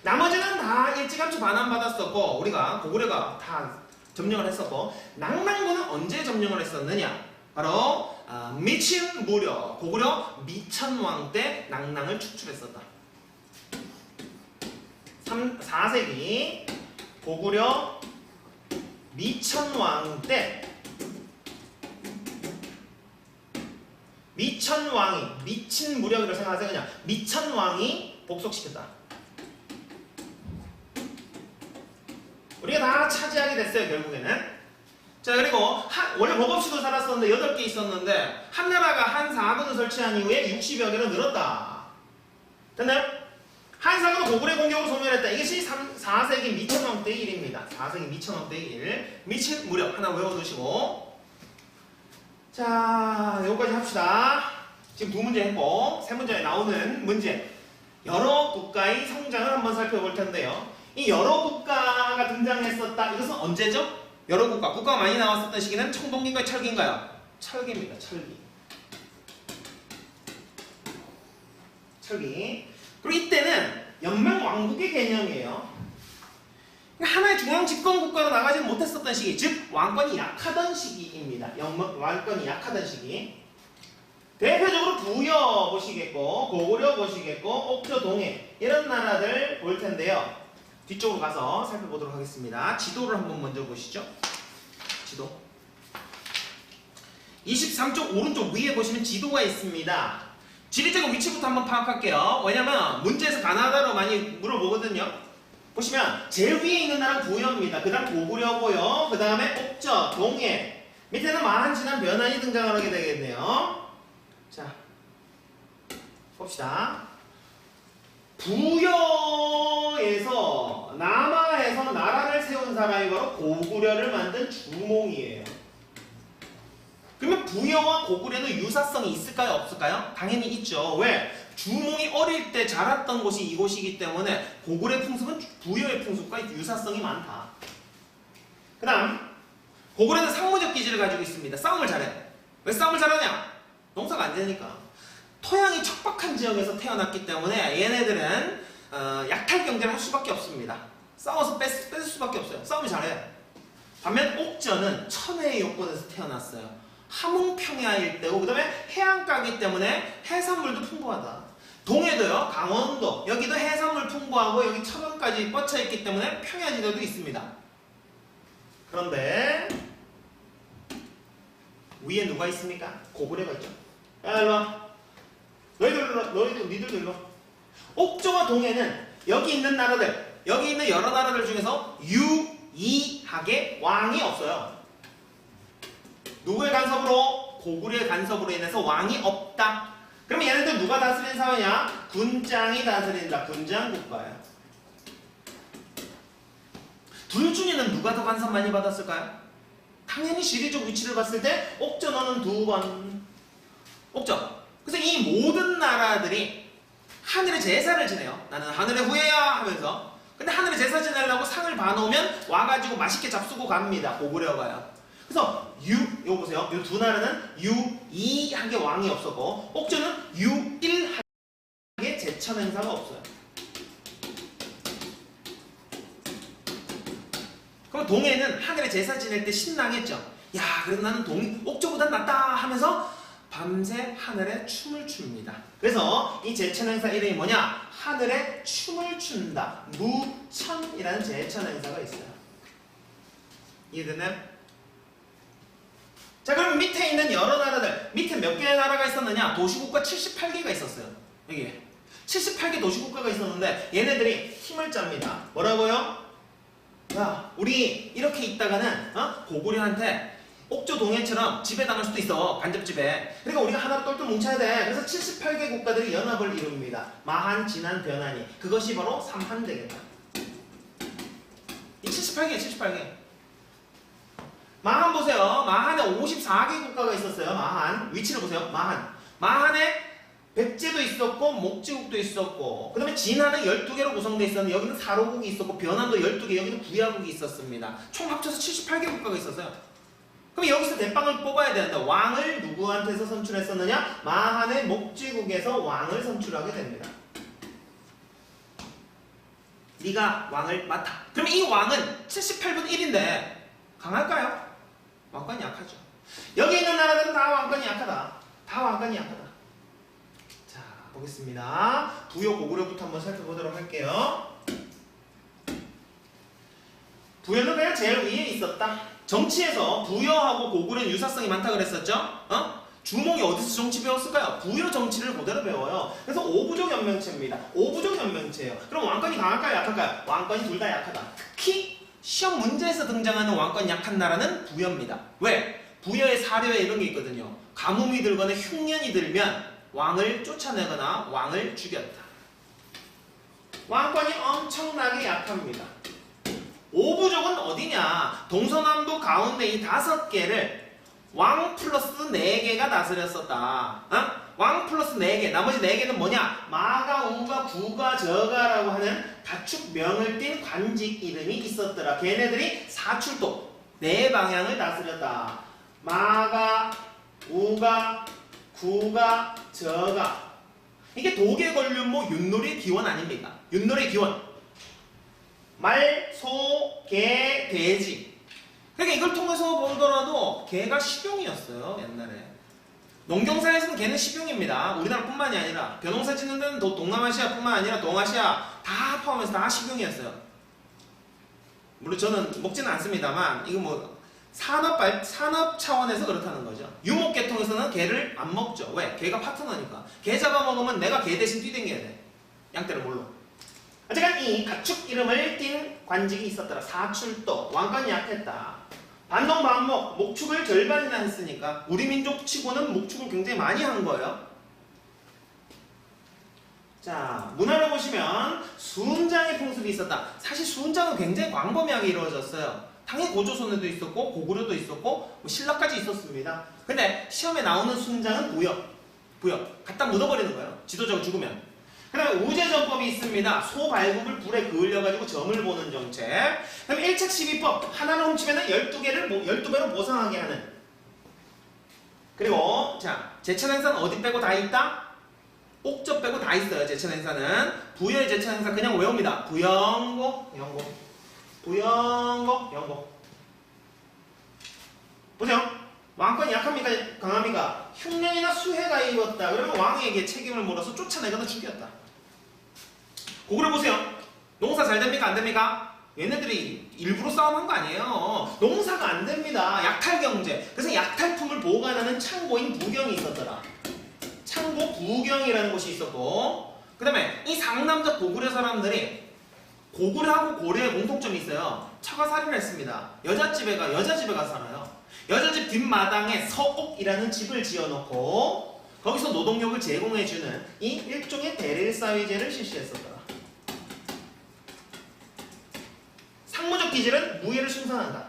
Speaker 1: 나머지는 다 일찌감치 반환받았었고 우리가 고구려가 다 점령을 했었고, 낙랑군은 언제 점령을 했었느냐? 바로 미친 무력, 고구려 미천왕 때 낙랑을 축출했었다. 4세기 고구려 미천왕 때 미천왕이 미친 무력이라고 생각하세요. 그냥 미천왕이 복속시켰다. 우리가 다 차지하게 됐어요 결국에는. 자, 그리고 원래 법없이도 살았었는데 8개 있었는데 한나라가 한 4군을 설치한 이후에 60여 개로 늘었다. 됐나요? 한 상사가 고구려 공격으로 소멸했다. 이것이 4세기 미천왕대 1입니다. 4세기 미천왕대 1. 미친 무렵 하나 외워두시고. 자, 여기까지 합시다. 지금 두 문제 했고, 세 문제에 나오는 문제. 여러 국가의 성장을 한번 살펴볼 텐데요. 이 여러 국가가 등장했었다. 이것은 언제죠? 여러 국가가 많이 나왔었던 시기는 청동기인가요? 철기인가요? 철기입니다. 철기. 그리고 이때는 연맹왕국의 개념이에요. 하나의 중앙 집권 국가로 나가지 못했었던 시기, 즉 왕권이 약하던 시기입니다. 왕권이 약하던 시기. 대표적으로 부여 보시겠고, 고구려 보시겠고, 옥저, 동해 이런 나라들 볼 텐데요. 뒤쪽으로 가서 살펴보도록 하겠습니다. 지도를 한번 먼저 보시죠. 지도. 23쪽 오른쪽 위에 보시면 지도가 있습니다. 지리적인 위치부터 한번 파악할게요. 왜냐면 문제에서 가나다로 많이 물어보거든요. 보시면 제일 위에 있는 나라는 부여입니다. 그 다음 고구려고요. 그 다음에 옥저, 동해. 밑에는 마한, 진한, 변한이 등장하게 되겠네요. 자, 봅시다. 부여에서 남하에서 나라를 세운 사람이 바로 고구려를 만든 주몽이에요. 그러면 부여와 고구려는 유사성이 있을까요? 없을까요? 당연히 있죠. 왜? 주몽이 어릴 때 자랐던 곳이 이곳이기 때문에 고구려의 풍습은 부여의 풍습과 유사성이 많다. 그 다음 고구려는 상무적 기질을 가지고 있습니다. 싸움을 잘해. 왜 싸움을 잘하냐? 농사가 안 되니까. 토양이 척박한 지역에서 태어났기 때문에 얘네들은 약탈 경쟁을 할 수밖에 없습니다. 싸워서 뺏을 수밖에 없어요. 싸움을 잘해요. 반면 옥저는 천혜의 요건에서 태어났어요. 함흥평야 일대고 그 다음에 해안가이기 때문에 해산물도 풍부하다. 동해도요. 강원도 여기도 해산물 풍부하고 여기 천원까지 뻗쳐있기 때문에 평야지대도 있습니다. 그런데 위에 누가 있습니까? 고구려가 있죠. 야 일로와. 니들도 일로와. 옥저와 동해는 여기 있는 나라들, 여기 있는 여러 나라들 중에서 유이하게 왕이 없어요. 누구의 간섭으로? 고구려의 간섭으로 인해서 왕이 없다. 그러면 얘네들 누가 다스리는 사회냐? 군장이 다스린다. 군장 국가야. 둘 중에는 누가 더 간섭 많이 받았을까요? 당연히 지리적 위치를 봤을 때 옥저 너는 2번. 옥저. 그래서 이 모든 나라들이 하늘의 제사를 지내요. 나는 하늘의 후예야 하면서. 근데 하늘의 제사 지내려고 상을 봐놓으면 와가지고 맛있게 잡수고 갑니다. 고구려가요. 그래서 이거 보세요. 이 두 나라는 유이하게 왕이 없었고 옥저는 유일하게 제천 행사가 없어요. 그럼 동해는 하늘의 제사 지낼 때 신나겠죠. 야, 그래도 나는 옥저보단 낫다 하면서 밤새 하늘에 춤을 춥니다. 그래서 이 제천 행사 이름이 뭐냐? 하늘에 춤을 춘다. 무천이라는 제천 행사가 있어요. 이해되나요? 자, 그럼 밑에 있는 여러 나라들, 밑에 몇 개의 나라가 있었느냐? 도시국가 78개가 있었어요. 여기 78개 도시국가가 있었는데 얘네들이 힘을 짭니다. 뭐라고요? 야, 우리 이렇게 있다가는 고구려한테 옥저 동해처럼 지배당할 수도 있어. 간접지배. 그러니까 우리가 하나로 똘똘 뭉쳐야 돼. 그래서 78개 국가들이 연합을 이룹니다. 마한, 진한, 변한이. 그것이 바로 삼한 되겠다. 이 78개야, 78개. 마한 보세요. 마한에 54개 국가가 있었어요. 마한. 위치를 보세요. 마한에 백제도 있었고 목지국도 있었고 그 다음에 진한은 12개로 구성되어 있었는데 여기는 사로국이 있었고 변한도 12개, 여기는 부야국이 있었습니다. 총 합쳐서 78개 국가가 있었어요. 그럼 여기서 대빵을 뽑아야 되는데 왕을 누구한테서 선출했었느냐? 마한의 목지국에서 왕을 선출하게 됩니다. 네가 왕을 맡아. 그럼 이 왕은 78분 1인데 강할까요? 왕권이 약하죠. 여기 있는 나라들은 다 왕권이 약하다. 다 왕권이 약하다. 자, 보겠습니다. 부여 고구려부터 한번 살펴보도록 할게요. 부여는 그냥 제일 위에 있었다. 정치에서 부여하고 고구려는 유사성이 많다 그랬었죠? 주몽이 어디서 정치 배웠을까요? 부여 정치를 그대로 배워요. 그래서 오부족 연맹체입니다. 오부족 연맹체예요. 그럼 왕권이 강할까요? 약할까요? 왕권이 둘 다 약하다. 특히 시험 문제에서 등장하는 왕권 약한 나라는 부여입니다. 왜? 부여의 사료에 이런 게 있거든요. 가뭄이 들거나 흉년이 들면 왕을 쫓아내거나 왕을 죽였다. 왕권이 엄청나게 약합니다. 오부족은 어디냐? 동서남북 가운데 이 5개를 왕 플러스 4개가 다스렸었다. 왕 플러스 4개, 나머지 4개는 뭐냐? 마가, 우가, 구가, 저가라고 하는 가축명을 띤 관직 이름이 있었더라. 걔네들이 사출도, 4방향을 다스렸다. 마가, 우가, 구가, 저가. 이게 도개걸륜모 윷놀이의 기원 아닙니까? 윷놀이의 기원. 말, 소, 개, 돼지. 그러니까 이걸 통해서 보더라도 개가 식용이었어요, 옛날에. 농경사에서는 개는 식용입니다. 우리나라뿐만이 아니라 벼농사 짓는 데는 동남아시아뿐만 아니라 동아시아 다 포함해서 다 식용이었어요. 물론 저는 먹지는 않습니다만 이거 뭐 산업 차원에서 그렇다는 거죠. 유목계통에서는 개를 안 먹죠. 왜? 개가 파트너니까. 개 잡아먹으면 내가 개 대신 뛰댕겨야 돼. 양떼를 몰로. 어쨌든 이 가축 이름을 띤 관직이 있었더라. 사출도, 왕권이 약했다. 반동반목, 목축을 절반이나 했으니까 우리 민족 치고는 목축을 굉장히 많이 한 거예요. 자, 문화를 보시면 수훈장의 풍습이 있었다. 사실 수훈장은 굉장히 광범위하게 이루어졌어요. 당연히 고조선에도 있었고 고구려도 있었고 뭐 신라까지 있었습니다. 근데 시험에 나오는 수훈장은 부역. 갖다 묻어버리는 거예요. 지도자가 죽으면. 그 다음에 우제전법이 있습니다. 소 발굽을 불에 그을려가지고 점을 보는 정책. 그 다음에 1책 12법. 하나를 훔치면 12배로 보상하게 하는. 그리고 자, 제천행사는 어디 빼고 다 있다? 옥저 빼고 다 있어요. 제천행사는. 부여의 제천행사 그냥 외웁니다. 부영고, 영고. 보세요. 왕권이 약합니까? 강합니까? 흉년이나 수해가 입었다. 그러면 왕에게 책임을 물어서 쫓아내거나 죽였다. 고구려 보세요. 농사 잘 됩니까? 안 됩니까? 얘네들이 일부러 싸움한 거 아니에요. 농사가 안 됩니다. 약탈경제. 그래서 약탈품을 보관하는 창고인 부경이 있었더라. 창고 부경이라는 곳이 있었고, 그 다음에 이 상남자 고구려 사람들이 고구려하고 고려의 공통점이 있어요. 처가살이를 했습니다. 여자 집에 가서 살아요. 여자 집 뒷마당에 서옥이라는 집을 지어놓고 거기서 노동력을 제공해주는 이 일종의 대릴사회제를 실시했었더라. 상무적 기질은 무예를 숭상한다.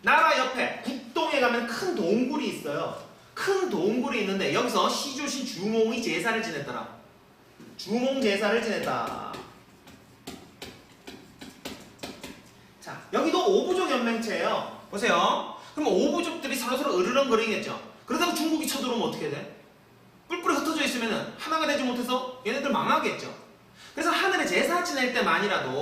Speaker 1: 나라 옆에 국동에 가면 큰 동굴이 있어요. 큰 동굴이 있는데 여기서 시조신 주몽이 제사를 지냈더라. 주몽 제사를 지냈다. 자, 여기도 오부족 연맹체예요. 보세요. 그럼 오부족들이 서로서로 으르렁거리겠죠. 그러다가 중국이 쳐들어오면 어떻게 돼? 뿔뿔이 흩어져 있으면 하나가 되지 못해서 얘네들 망하겠죠. 그래서 하늘에 제사 지낼 때만이라도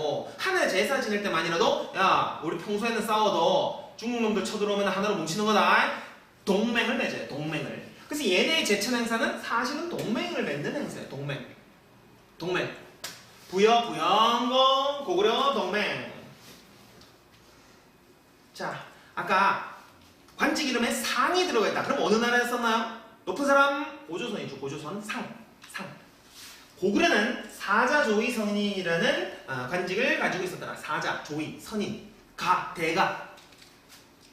Speaker 1: 야, 우리 평소에는 싸워도 중국 놈들 쳐들어오면 하나로 뭉치는 거다. 동맹을 맺어요. 동맹을. 그래서 얘네의 제천 행사는 사실은 동맹을 맺는 행사예요. 동맹. 부여, 부영공, 고구려 동맹. 자, 아까 관직 이름에 상이 들어가 있다. 그럼 어느 나라에 썼나요? 높은 사람 고조선이죠. 고조선 상. 고구려는 사자, 조위, 선인이라는 관직을 가지고 있었더라. 사자, 조위, 선인, 가, 대가.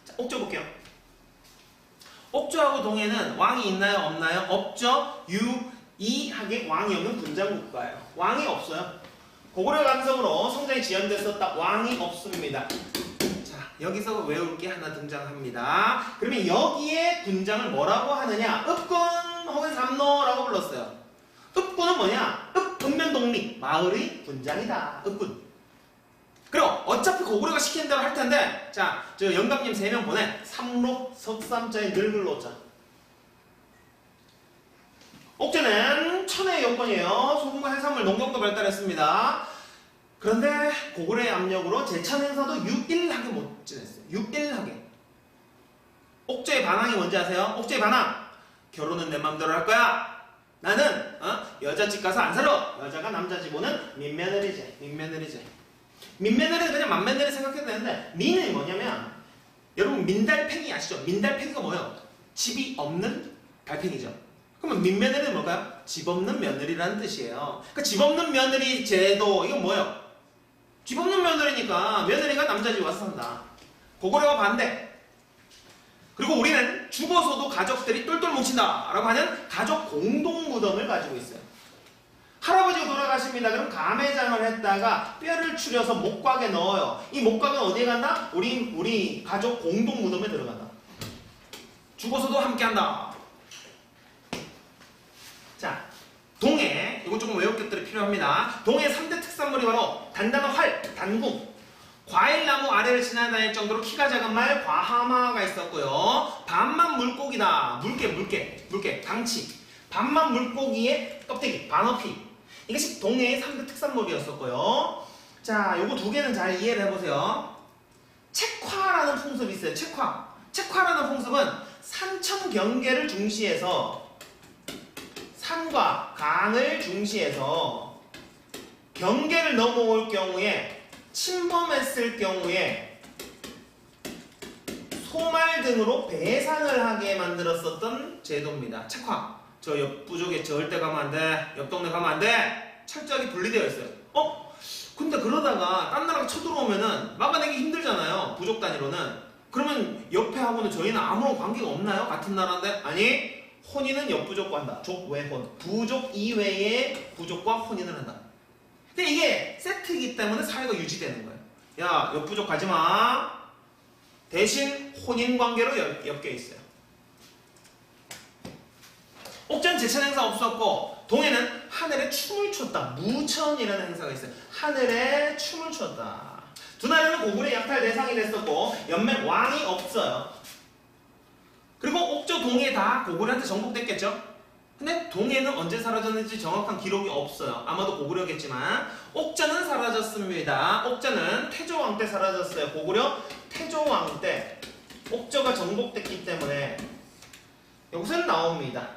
Speaker 1: 자, 옥조 볼게요. 옥조하고 동해는 왕이 있나요? 없나요? 없죠. 유이하게 왕이 없는 군장국가예요. 왕이 없어요. 고구려 감성으로 성장이 지연됐었다. 왕이 없습니다. 여기서 외울 게 하나 등장합니다. 그러면 여기에 군장을 뭐라고 하느냐? 읍군 혹은 삼노라고 불렀어요. 읍군은 뭐냐? 읍면독립 마을의 군장이다. 읍군. 그리고 어차피 고구려가 시키는 대로 할 텐데, 자, 저 영감님 3명 보내. 삼록 석삼자에 늙을 노자. 옥제는 천혜의 여건이에요. 소금과 해산물, 농경도 발달했습니다. 그런데 고구려의 압력으로 제천 행사도 6일하게 못 지냈어요. 6일하게. 옥조의 반항이 뭔지 아세요? 옥조의 반항. 결혼은 내 맘대로 할 거야. 나는 여자 집 가서 안 살아. 여자가 남자 집 오는 민며느리제. 민며느리는 그냥 맏며느리 생각해도 되는데, 민은 뭐냐면 여러분 민달팽이 아시죠? 민달팽이가 뭐예요? 집이 없는 달팽이죠. 그러면 민며느리는 뭘까요? 집 없는 며느리라는 뜻이에요. 그러니까 집 없는 며느리 제도, 이건 뭐예요? 집 없는 며느리니까 며느리가 남자 집 와서 산다. 고구려와 반대. 그리고 우리는 죽어서도 가족들이 똘똘 뭉친다 라고 하는 가족 공동 무덤을 가지고 있어요. 할아버지가 돌아가십니다. 그럼 감회장을 했다가 뼈를 추려서 목곽에 넣어요. 이 목곽은 어디에 간다? 우리 가족 공동 무덤에 들어간다. 죽어서도 함께한다. 자, 동해, 이건 조금 외울 것들이 필요합니다. 동해 3대 특산물이 바로 단단한 활, 단궁, 과일나무 아래를 지나다닐 정도로 키가 작은 말 과하마가 있었고요. 반만 물고기다. 물개, 강치. 반만 물고기의 껍데기, 반어피. 이것이 동해의 3대 특산물이었었고요. 자, 요거 두 개는 잘 이해를 해보세요. 책화라는 풍습이 있어요. 책화라는 풍습은 산천 경계를 중시해서 산과 강을 중시해서 경계를 넘어올 경우에 침범했을 경우에 소말 등으로 배상을 하게 만들었었던 제도입니다. 책화. 저 옆 부족에 절대 가면 안 돼. 옆 동네 가면 안 돼. 철저하게 분리되어 있어요. 근데 그러다가 딴 나라가 쳐들어오면은 막아내기 힘들잖아요. 부족 단위로는. 그러면 옆에 하고는 저희는 아무런 관계가 없나요? 같은 나라인데? 아니, 혼인은 옆 부족과 한다. 족외혼. 부족 이외의 부족과 혼인을 한다. 근데 이게 세트이기 때문에 사회가 유지되는 거예요. 야, 옆 부족 가지 마. 대신 혼인 관계로 엮여 있어요. 옥전 제천 행사 없었고 동해는 하늘에 춤을 췄다. 무천이라는 행사가 있어요. 하늘에 춤을 췄다. 두 나라는 고구려 약탈 대상이 됐었고 연맹 왕이 없어요. 그리고 옥저 동해 다 고구려한테 정복됐겠죠? 근데 동해는 언제 사라졌는지 정확한 기록이 없어요. 아마도 고구려겠지만 옥저는 사라졌습니다. 옥저는 태조왕 때 사라졌어요. 고구려 태조왕 때 옥저가 정복됐기 때문에 여기서는 나옵니다.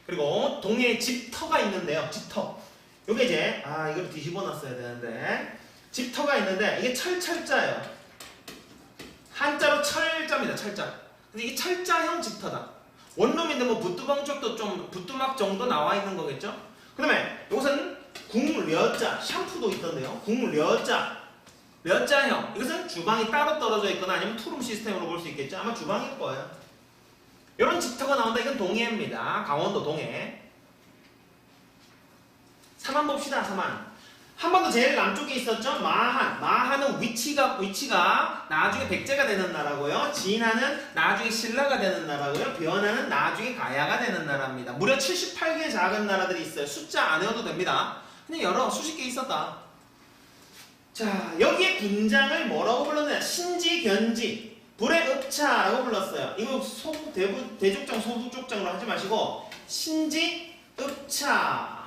Speaker 1: 그리고 동해에 집터가 있는데요. 집터. 요게 이제 이걸 뒤집어 놨어야 되는데 집터가 있는데 이게 철자예요. 한자로 철자입니다. 철자. 근데 이게 철자형 집터다. 원룸인데 뭐 부뚜방 쪽도 좀 부뚜막 정도 나와 있는 거겠죠? 그 다음에 이것은 국려자. 샴푸도 있던데요. 국려자. 려자형. 이것은 주방이 따로 떨어져 있거나 아니면 투룸 시스템으로 볼 수 있겠죠? 아마 주방일 거예요. 이런 집터가 나온다. 이건 동해입니다. 강원도 동해. 삼안 봅시다. 삼안. 한반도 제일 남쪽에 있었죠. 마한. 마한은 위치가 나중에 백제가 되는 나라고요. 진하는 나중에 신라가 되는 나라고요. 변하는 나중에 가야가 되는 나라입니다. 무려 78개의 작은 나라들이 있어요. 숫자 안 외워도 됩니다. 그냥 수십 개 있었다. 자, 여기에 군장을 뭐라고 불렀느냐? 신지견지. 불의 읍차라고 불렀어요. 이거 대족장, 소부족장으로 하지 마시고 신지읍차.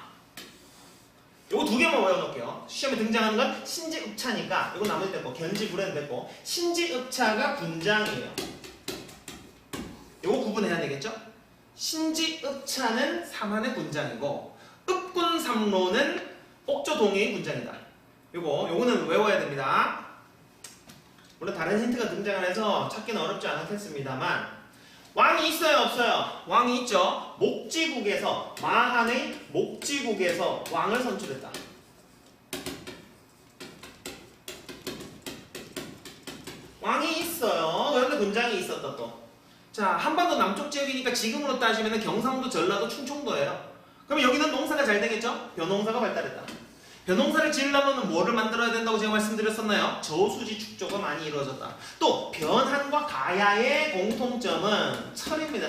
Speaker 1: 요거 두 개만 외워놓을게요. 시험에 등장하는 건 신지읍차니까 이거 나머지 됐고 견지 불에는 됐고 신지읍차가 군장이에요. 요거 구분해야 되겠죠? 신지읍차는 삼한의 군장이고 읍군삼로는 옥저 동해의 군장이다. 요거는 외워야 됩니다. 물론 다른 힌트가 등장을 해서 찾기는 어렵지 않겠습니다만 왕이 있어요? 없어요? 왕이 있죠. 목지국에서 마한의 목지국에서 왕을 선출했다. 왕이 있어요. 그런데 군장이 있었다 또. 자, 한반도 남쪽 지역이니까 지금으로 따지면 경상도, 전라도, 충청도예요. 그럼 여기는 농사가 잘 되겠죠? 벼농사가 발달했다. 벼농사를 지으려면 뭐를 만들어야 된다고 제가 말씀드렸었나요? 저수지 축조가 많이 이루어졌다. 또 변한과 가야의 공통점은 철입니다.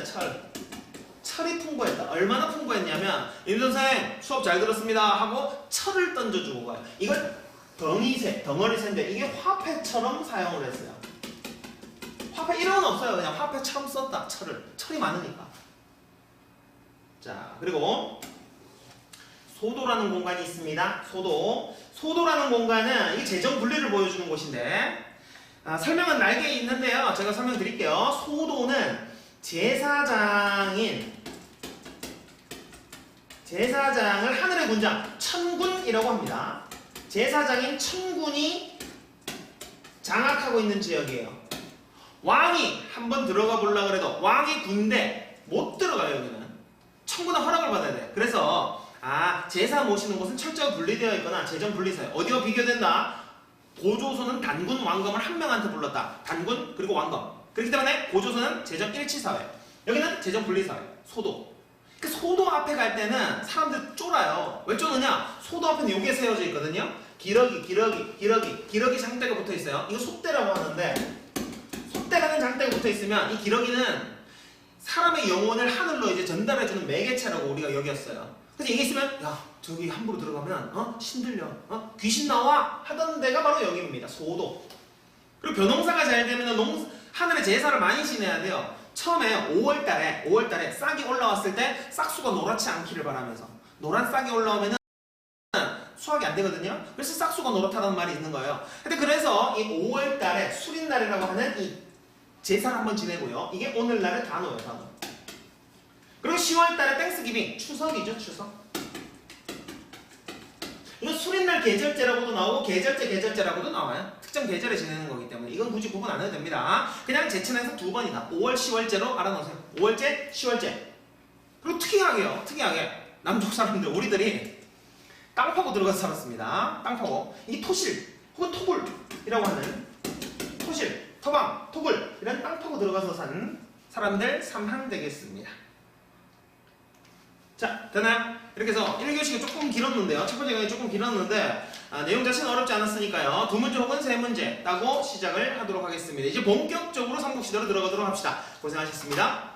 Speaker 1: 철이 풍부했다. 얼마나 풍부했냐면 임선생 수업 잘 들었습니다 하고 철을 던져주고 가요. 이걸 덩어리새인데 이게 화폐처럼 사용을 했어요. 화폐 이런 건 없어요. 그냥 화폐처럼 썼다. 철이 많으니까. 자, 그리고 소도라는 공간이 있습니다. 소도라는 공간은 이 재정 분리를 보여주는 곳인데 설명은 날개에 있는데요. 제가 설명드릴게요. 소도는 제사장을 하늘의 군장 천군이라고 합니다. 제사장인 천군이 장악하고 있는 지역이에요. 왕이 한번 들어가 보려고 해도 왕이 군대 못 들어가요. 여기는 천군의 허락을 받아야 돼. 그래서 제사 모시는 곳은 철저히 분리되어 있거나 재정 분리사회. 어디와 비교된다? 고조선은 단군 왕검을 한 명한테 불렀다. 단군 그리고 왕검. 그렇기 때문에 고조선은 재정 일치사회. 여기는 재정 분리사회. 소도. 그 소도 앞에 갈 때는 사람들 쫄아요. 왜 쫄느냐? 소도 앞에는 요게 세워져 있거든요. 기러기 장대가 붙어 있어요. 이거 속대라고 하는데, 속대라는 장대가 붙어 있으면 이 기러기는 사람의 영혼을 하늘로 이제 전달해주는 매개체라고 우리가 여겼어요. 그래서 이게 있으면 야 저기 함부로 들어가면 신들려 귀신 나와 하던 데가 바로 여기입니다. 소도. 그리고 벼농사가 잘 되면 하늘에 제사를 많이 지내야 돼요. 처음에 5월달에 싹이 올라왔을 때 싹수가 노랗지 않기를 바라면서, 노란 싹이 올라오면은 수확이 안 되거든요. 그래서 싹수가 노랗다는 말이 있는 거예요. 근데 그래서 이 5월달에 수린날이라고 하는 이 제사를 한번 지내고요. 이게 오늘날의 단어예요, 단어. 그리고 10월달에 땡스기빙, 추석이죠, 추석. 이거 수린날 계절제라고도 나오고 계절제라고도 나와요. 특정 계절에 지내는 거기 때문에 이건 굳이 구분 안 해도 됩니다. 그냥 제천에서 두 번이다. 5월, 10월제로 알아놓으세요. 5월제, 10월제. 그리고 특이하게 남쪽 사람들, 우리들이 땅 파고 들어가서 살았습니다. 땅 파고. 이게 토실 혹은 토굴이라고 하는, 토실, 터방, 토굴 이런 땅 파고 들어가서 산 사람들 3항 되겠습니다. 자, 되나요? 이렇게 해서 1교시가 조금 길었는데요. 첫 번째 강의 조금 길었는데 내용 자체는 어렵지 않았으니까요. 두 문제 혹은 세 문제 따고 시작을 하도록 하겠습니다. 이제 본격적으로 삼국시대로 들어가도록 합시다. 고생하셨습니다.